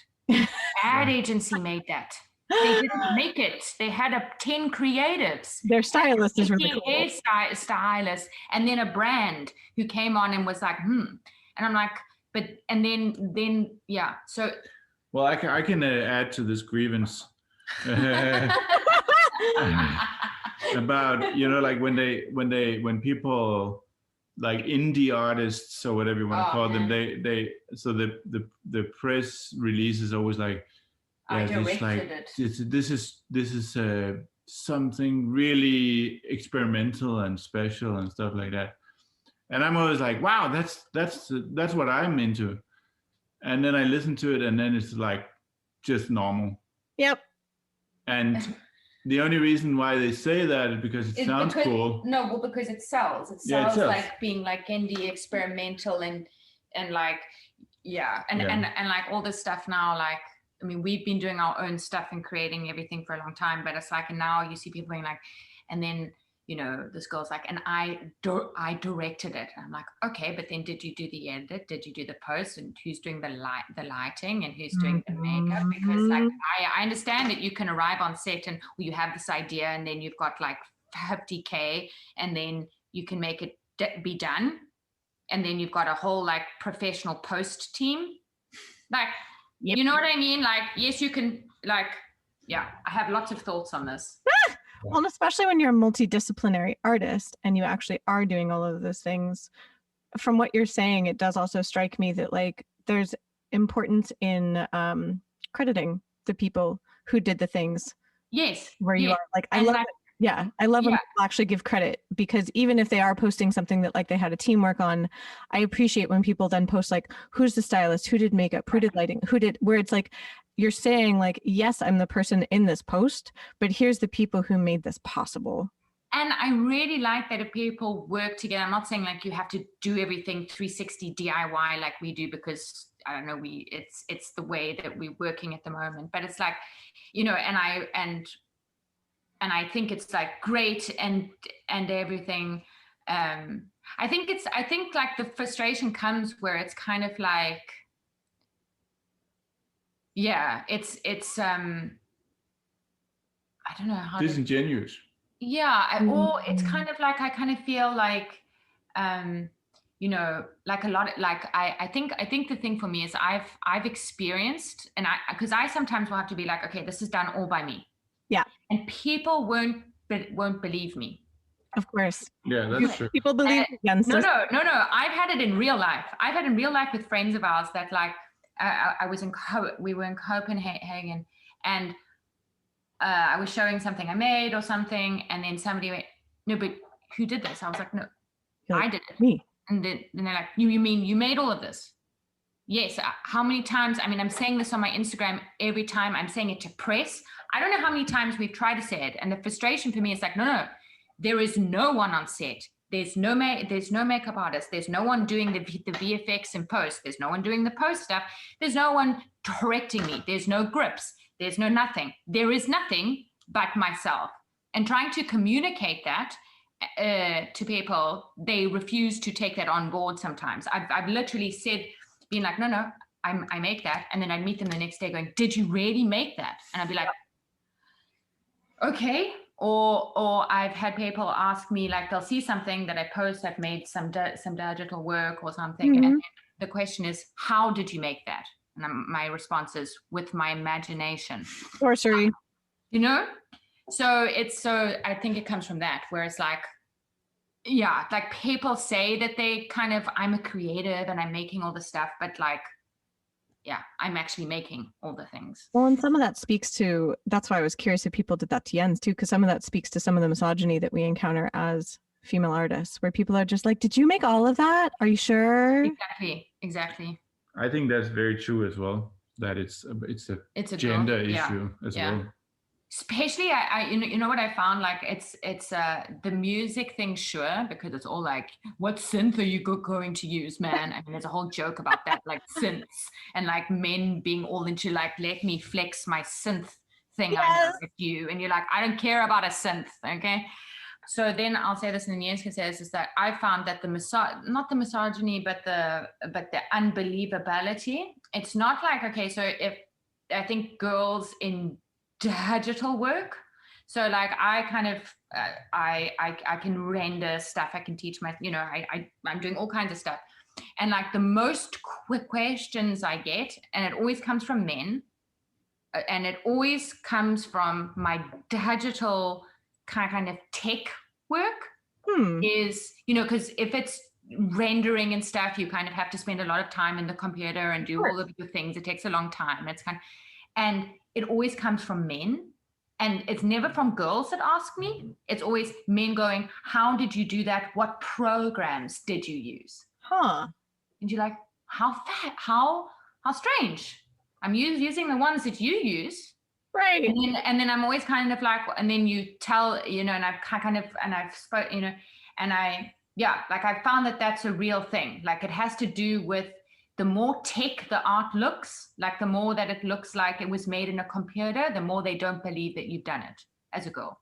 Ad agency made that. They didn't make it. They had 10 creatives. Their stylist is really cool. Stylist, and then a brand who came on and was like, and I'm like, but, and then so. Well, I can add to this grievance about, like when people, like indie artists or whatever you want to call them, so the press release is always like, this is something really experimental and special and stuff like that, and I'm always like, wow, that's what I'm into, and then I listen to it and then it's like just normal. Yep. And the only reason why they say that is because it sounds cool. No, well, because it sells. It sells like being like indie, experimental, and like and like all this stuff now. Like, I mean, we've been doing our own stuff and creating everything for a long time, but it's like, and now you see people being like, and then this girl's like, and I directed it. And I'm like, okay, but then did you do the edit? Did you do the post? And who's doing the lighting, and who's doing the makeup? Because like I understand that you can arrive on set and you have this idea, and then you've got like 50K, and then you can make it be done, and then you've got a whole like professional post team. Like, you know what I mean? Like, yes, you can, like, I have lots of thoughts on this. Well, and especially when you're a multidisciplinary artist and you actually are doing all of those things. From what you're saying, it does also strike me that like there's importance in crediting the people who did the things. Yes. Where you are like, I love it. Yeah, I love when people actually give credit, because even if they are posting something that like they had a team work on, I appreciate when people then post like, who's the stylist, who did makeup, who did lighting, where it's like, you're saying like, yes, I'm the person in this post, but here's the people who made this possible. And I really like that if people work together. I'm not saying like you have to do everything 360 DIY like we do, because I don't know, it's the way that we're working at the moment. But it's like, and I think it's like great and everything. I think like the frustration comes where it's kind of like, it's I don't know how disingenuous. Or it's kind of like, I kind of feel like like a lot of, like I think the thing for me is I've experienced, and because I sometimes will have to be like, okay, this is done all by me. Yeah. And people won't believe me. Of course. Yeah, that's true. People believe against us. No. I've had it in real life. I've had it in real life with friends of ours that like, we were in Copenhagen, and I was showing something I made or something, and then somebody went, no, but who did this? I was like, no, I did it. Me. And then they're like, you mean you made all of this? Yes. How many times? I mean, I'm saying this on my Instagram every time. I'm saying it to press. I don't know how many times we've tried to say it. And the frustration for me is like, no, there is no one on set. There's no makeup artist. There's no one doing the VFX in post. There's no one doing the post stuff. There's no one correcting me. There's no grips. There's no nothing. There is nothing but myself. And trying to communicate that to people, they refuse to take that on board sometimes. I've literally said, being like, no, I make that. And then I'd meet them the next day going, did you really make that? And I'd be like, okay. Or I've had people ask me, like, they'll see something that I post, I've made some digital work or something. And the question is, how did you make that? And my response is, with my imagination. Sorcery. So I think it comes from that, where it's like, like people say that they kind of, I'm a creative and I'm making all this stuff, but like, I'm actually making all the things. Well, and some of that speaks to, that's why I was curious if people did that to Jens too, because some of that speaks to some of the misogyny that we encounter as female artists, where people are just like, did you make all of that? Are you sure? Exactly. I think that's very true as well, that it's a gender issue as well. Especially, you know what I found, like it's the music thing, sure, because it's all like, what synth are you going to use, man? I mean, there's a whole joke about that, like synths, and like men being all into like, let me flex my synth thing. Yes. I know with you, and you're like, I don't care about a synth, okay? So then I'll say this, and then Jens can say this, is that I found that not the misogyny, but the unbelievability. It's not like, okay, so if I think girls in digital work, so like I kind of I can render stuff, I can teach I'm doing all kinds of stuff, and like the most quick questions I get, and it always comes from men, and it always comes from my digital kind of tech work, is, because if it's rendering and stuff, you kind of have to spend a lot of time in the computer and do all of the things. It takes a long time. And it always comes from men. And it's never from girls that ask me. It's always men going, how did you do that? What programs did you use? Huh. And you're like, how strange. I'm using the ones that you use. Right. And then I'm always kind of like, and then you tell, and I've spoken, and I found that that's a real thing. Like it has to do with the more tech the art looks, like the more that it looks like it was made in a computer, the more they don't believe that you've done it as a girl.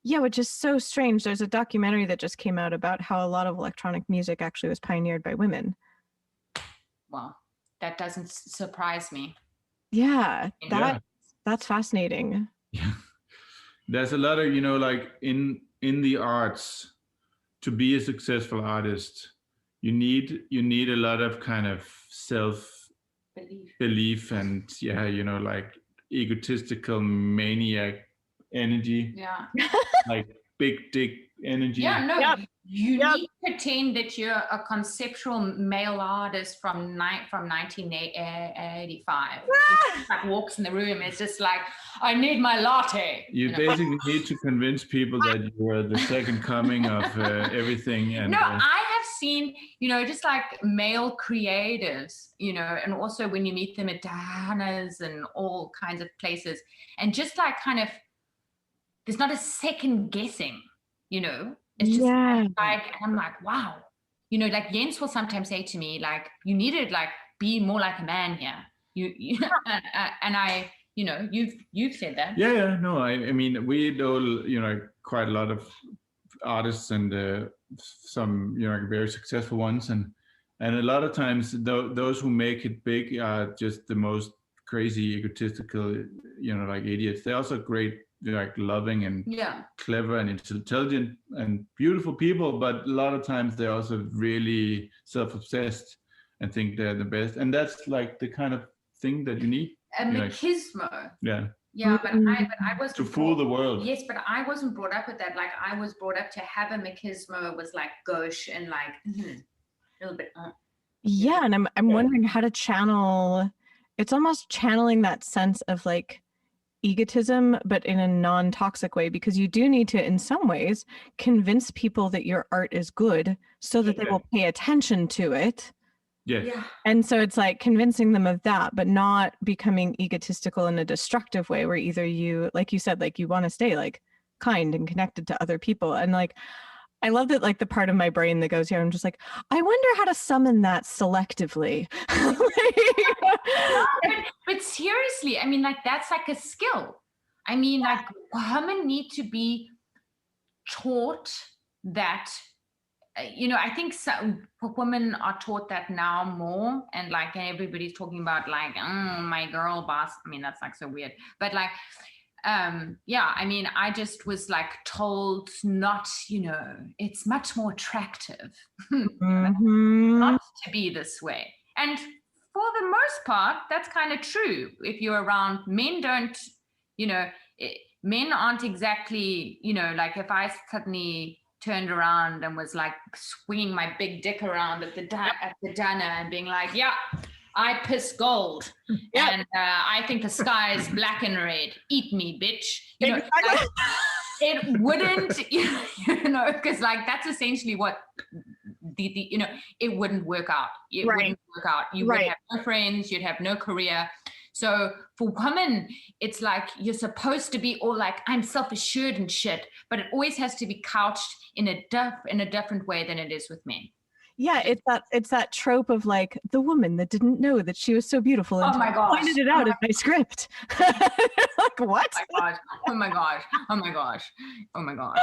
Yeah, which is so strange. There's a documentary that just came out about how a lot of electronic music actually was pioneered by women. Well, that doesn't surprise me. Yeah, that's fascinating. Yeah. There's a lot of, like in the arts, to be a successful artist, you need a lot of kind of self-belief and like egotistical maniac energy. Yeah. Like big dick energy. Yeah, no, you need to pretend that you're a conceptual male artist from 1985. Like walks in the room, it's just like, I need my latte. You basically need to convince people that you are the second coming of everything. And I have seen, just like male creatives, and also when you meet them at dinners and all kinds of places, and just like kind of, there's not a second guessing, it's just like, and I'm like, wow, like Jens will sometimes say to me, like, you need to like be more like a man here. And I, you've said that. Yeah, no, I mean, we know, quite a lot of artists and some, very successful ones. And a lot of times those who make it big are just the most crazy, egotistical, like idiots. They're also great, like loving and clever and intelligent and beautiful people, but a lot of times they're also really self-obsessed and think they're the best, and that's like the kind of thing that you need. A machismo. Yeah, but I was to fool the world. Yes, but I wasn't brought up with that. Like I was brought up to have a machismo was like gauche and like a little bit. Yeah, and I'm wondering how to channel. It's almost channeling that sense of like egotism, but in a non-toxic way, because you do need to, in some ways, convince people that your art is good so that they will pay attention to it. Yeah. And so it's like convincing them of that, but not becoming egotistical in a destructive way where either you, like you said, like you want to stay like kind and connected to other people. And like, I love that, like the part of my brain that goes here, I'm just like, I wonder how to summon that selectively. But seriously, I mean, like that's like a skill. I mean, like women need to be taught that, I think women are taught that now more, and like everybody's talking about like, my girl boss. I mean, that's like so weird, but like, I mean, I just was like told not, it's much more attractive not to be this way. And for the most part, that's kind of true. If you're around men, men aren't exactly, like if I suddenly turned around and was like swinging my big dick around at the dinner and being like, I piss gold. And I think the sky is black and red. Eat me, bitch. Like, it wouldn't, because like that's essentially what it wouldn't work out. It wouldn't work out. You would have no friends. You'd have no career. So for women, it's like you're supposed to be all like, I'm self-assured and shit, but it always has to be couched in a different way than it is with men. Yeah, it's that trope of like the woman that didn't know that she was so beautiful and pointed it out in my script. Like what? Oh my gosh! Oh my gosh! Oh my gosh!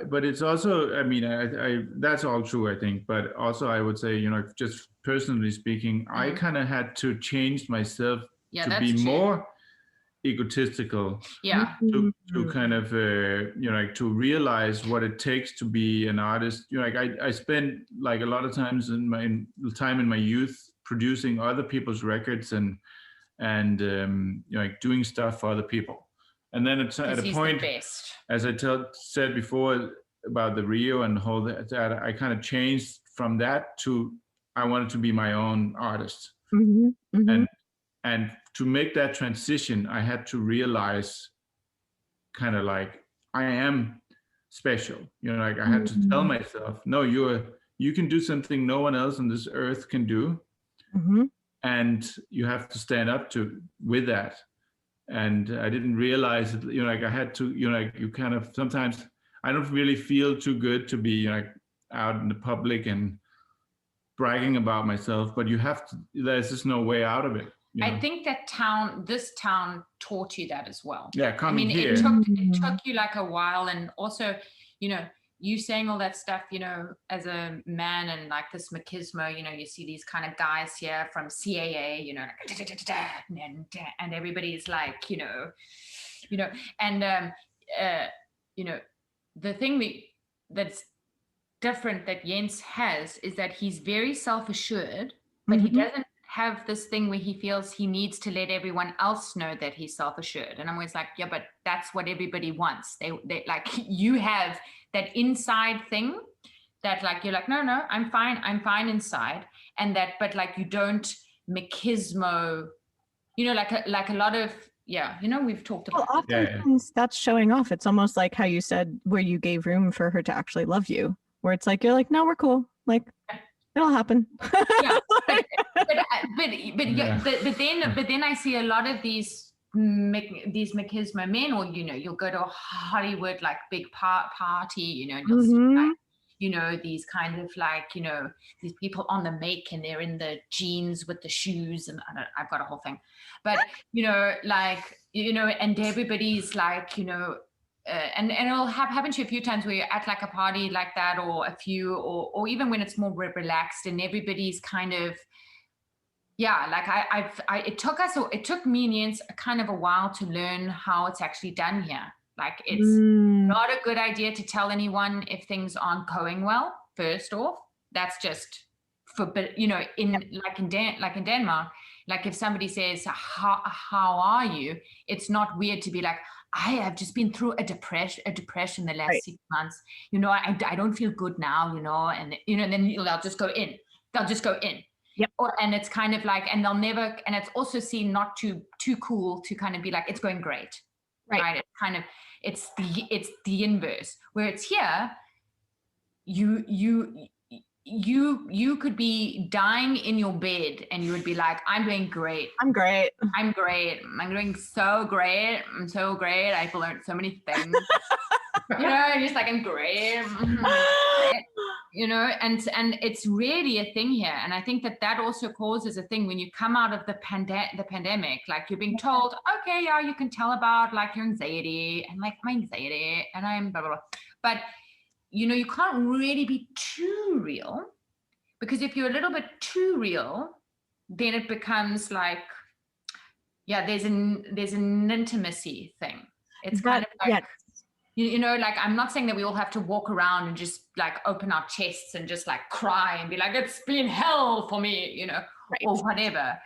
But it's also, I mean, I that's all true, I think. But also, I would say, just personally speaking, I kind of had to change myself to be more egotistical. Yeah. To kind of like to realize what it takes to be an artist. Like I spent like a lot of times in my youth producing other people's records and like doing stuff for other people. And then at a point, as I said before about the Rio and whole that I kind of changed from that to I wanted to be my own artist. And to make that transition, I had to realize kind of like I am special. Like I had to tell myself, no, you can do something no one else on this earth can do. And you have to stand up with that. And I didn't realize it, like I had to, like you kind of sometimes I don't really feel too good to be like out in the public and bragging about myself, but there's just no way out of it. I think that this town taught you that as well. Yeah, coming here. It took you like a while, and also, you saying all that stuff, as a man and like this machismo, you see these kind of guys here from CAA, and everybody's like, and the thing that's different that Jens has is that he's very self-assured, but he doesn't have this thing where he feels he needs to let everyone else know that he's self-assured. And I'm always like, yeah, but that's what everybody wants. They like, you have that inside thing that like, you're like, no, I'm fine inside. And that, but like, you don't machismo, like a lot of, we've talked about often that's showing off. It's almost like how you said, where you gave room for her to actually love you, where it's like, you're like, no, we're cool. Like, it'll happen. Yeah, but then I see a lot of these machismo men, or you'll go to a Hollywood like big party, and you'll see like, these kind of like these people on the make, and they're in the jeans with the shoes, and I've got a whole thing, but and everybody's like and it'll happen to you a few times where you're at like a party like that, or a few, or even when it's more relaxed and everybody's kind of, like it took me and Jens kind of a while to learn how it's actually done here. Like it's not a good idea to tell anyone if things aren't going well. First off, that's just in Denmark, like if somebody says, how are you? It's not weird to be like, I have just been through a depression the last 6 months. I don't feel good now, and then they'll just go in. Yep. And it's kind of like, and they'll never, and it's also seen not too cool to kind of be like, it's going great. Right. It's kind of, it's the inverse, where it's here, you could be dying in your bed and you would be like, I'm doing great. I'm great. I'm doing so great. I'm so great. I've learned so many things. Just like, I'm great. And it's really a thing here. And I think that also causes a thing when you come out of the pandemic, like you're being told, okay, yeah, you can tell about like your anxiety and like my anxiety and I'm blah, blah, blah. But you can't really be too real, because if you're a little bit too real, then it becomes like, there's an intimacy thing. It's kind of like, like, I'm not saying that we all have to walk around and just like open our chests and just like cry and be like, it's been hell for me, or whatever.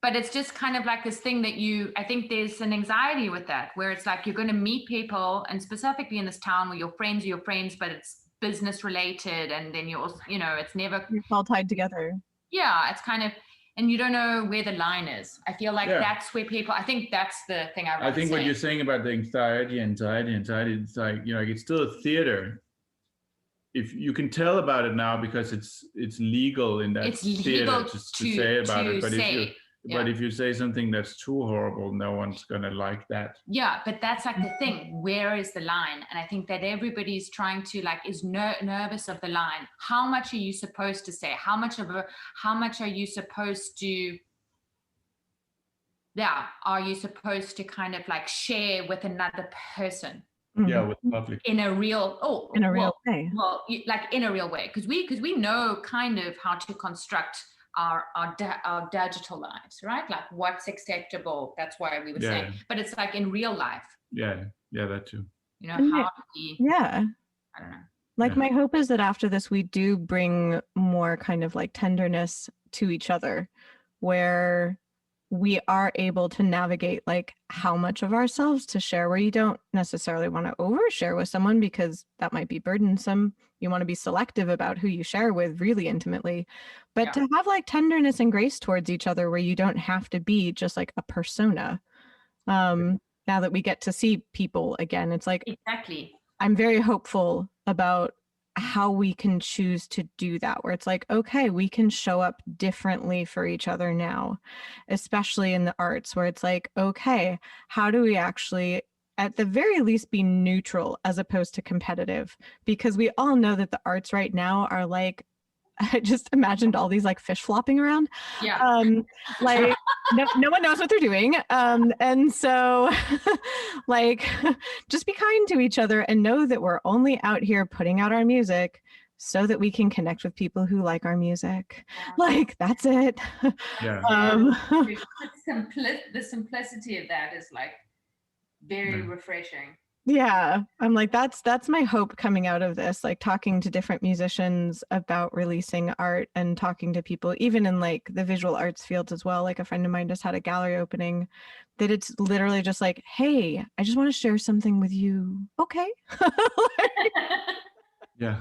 But it's just kind of like this thing that I think there's an anxiety with that, where it's like you're going to meet people, and specifically in this town where your friends are your friends, but it's business related, and then you're, it's never... It's all tied together. Yeah, it's kind of, and you don't know where the line is. I feel like that's where people, I think that's the thing I think what you're saying about the anxiety, it's like, it's still a theater. If you can tell about it now because it's legal in that theater to say about it, but But if you say something that's too horrible, no one's gonna like that. Yeah, but that's like the thing. Where is the line? And I think that everybody's trying to is nervous of the line. How much are you supposed to say? How much are you supposed to? Yeah, are you supposed to kind of share with another person? Yeah, with public. In a real way. Well, in a real way, because we know kind of how to construct our digital lives, right? Like what's acceptable. That's why we were saying, but it's in real life. Yeah, that too. How do we? Yeah. I don't know. My hope is that after this, we do bring more kind of tenderness to each other, where we are able to navigate how much of ourselves to share, where you don't necessarily want to overshare with someone because that might be burdensome. You want to be selective about who you share with really intimately, but to have tenderness and grace towards each other, where you don't have to be just a persona. Now that we get to see people again, it's exactly. I'm very hopeful about how we can choose to do that, where it's okay, we can show up differently for each other now, especially in the arts, where it's okay, how do we actually at the very least be neutral as opposed to competitive? Because we all know that the arts right now are I just imagined all these fish flopping around. Yeah. No one knows what they're doing. And so just be kind to each other and know that we're only out here putting out our music so that we can connect with people who like our music. That's it. Yeah. The simplicity of that is very refreshing. Yeah, I'm that's my hope coming out of this, talking to different musicians about releasing art and talking to people, even in the visual arts fields as well. A friend of mine just had a gallery opening that it's literally just hey, I just want to share something with you. Okay. Yeah.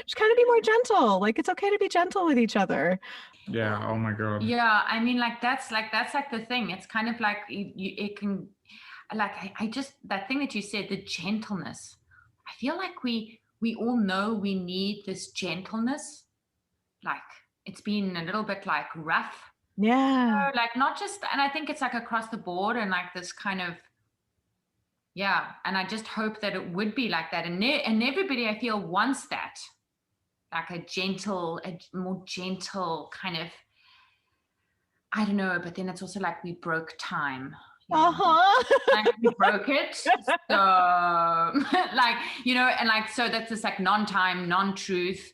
Just kind of be more gentle. It's okay to be gentle with each other. Yeah. Oh my God. Yeah. I mean, that's the thing. It's kind of it can, I just, that thing that you said, the gentleness, I feel we all know we need this gentleness. It's been a little bit rough. Yeah. Not just, and I think it's across the board and this kind of, yeah. And I just hope that it would be like that. And everybody I feel wants that, a more gentle kind of, I don't know, but then it's also we broke time. We broke it. So, and so that's this non-time, non-truth,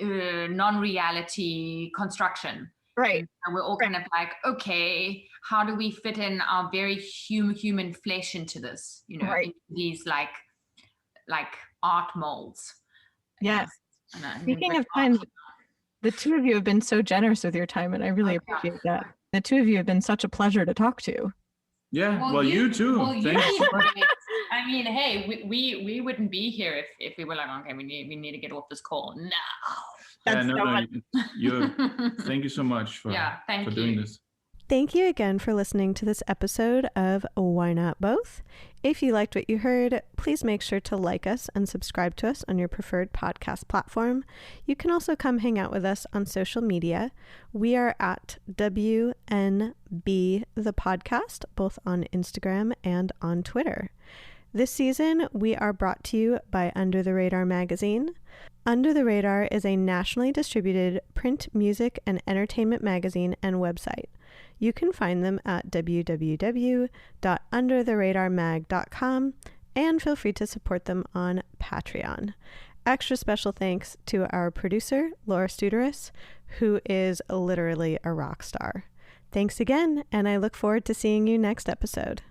non-reality construction. Right. And we're all kind of okay, how do we fit in our very human flesh into this, into these art molds? Yes. Speaking of time, the two of you have been so generous with your time, and I really appreciate that. The two of you have been such a pleasure to talk to. Yeah, well, you too. Thanks. I mean, hey, we wouldn't be here if we were okay, we need to get off this call. No. Thank you so much for doing this. Thank you again for listening to this episode of Why Not Both. If you liked what you heard, please make sure to like us and subscribe to us on your preferred podcast platform. You can also come hang out with us on social media. We are at WNB the podcast, both on Instagram and on Twitter. This season, we are brought to you by Under the Radar magazine. Under the Radar is a nationally distributed print, music, and entertainment magazine and website. You can find them at www.undertheradarmag.com and feel free to support them on Patreon. Extra special thanks to our producer, Laura Studeris, who is literally a rock star. Thanks again, and I look forward to seeing you next episode.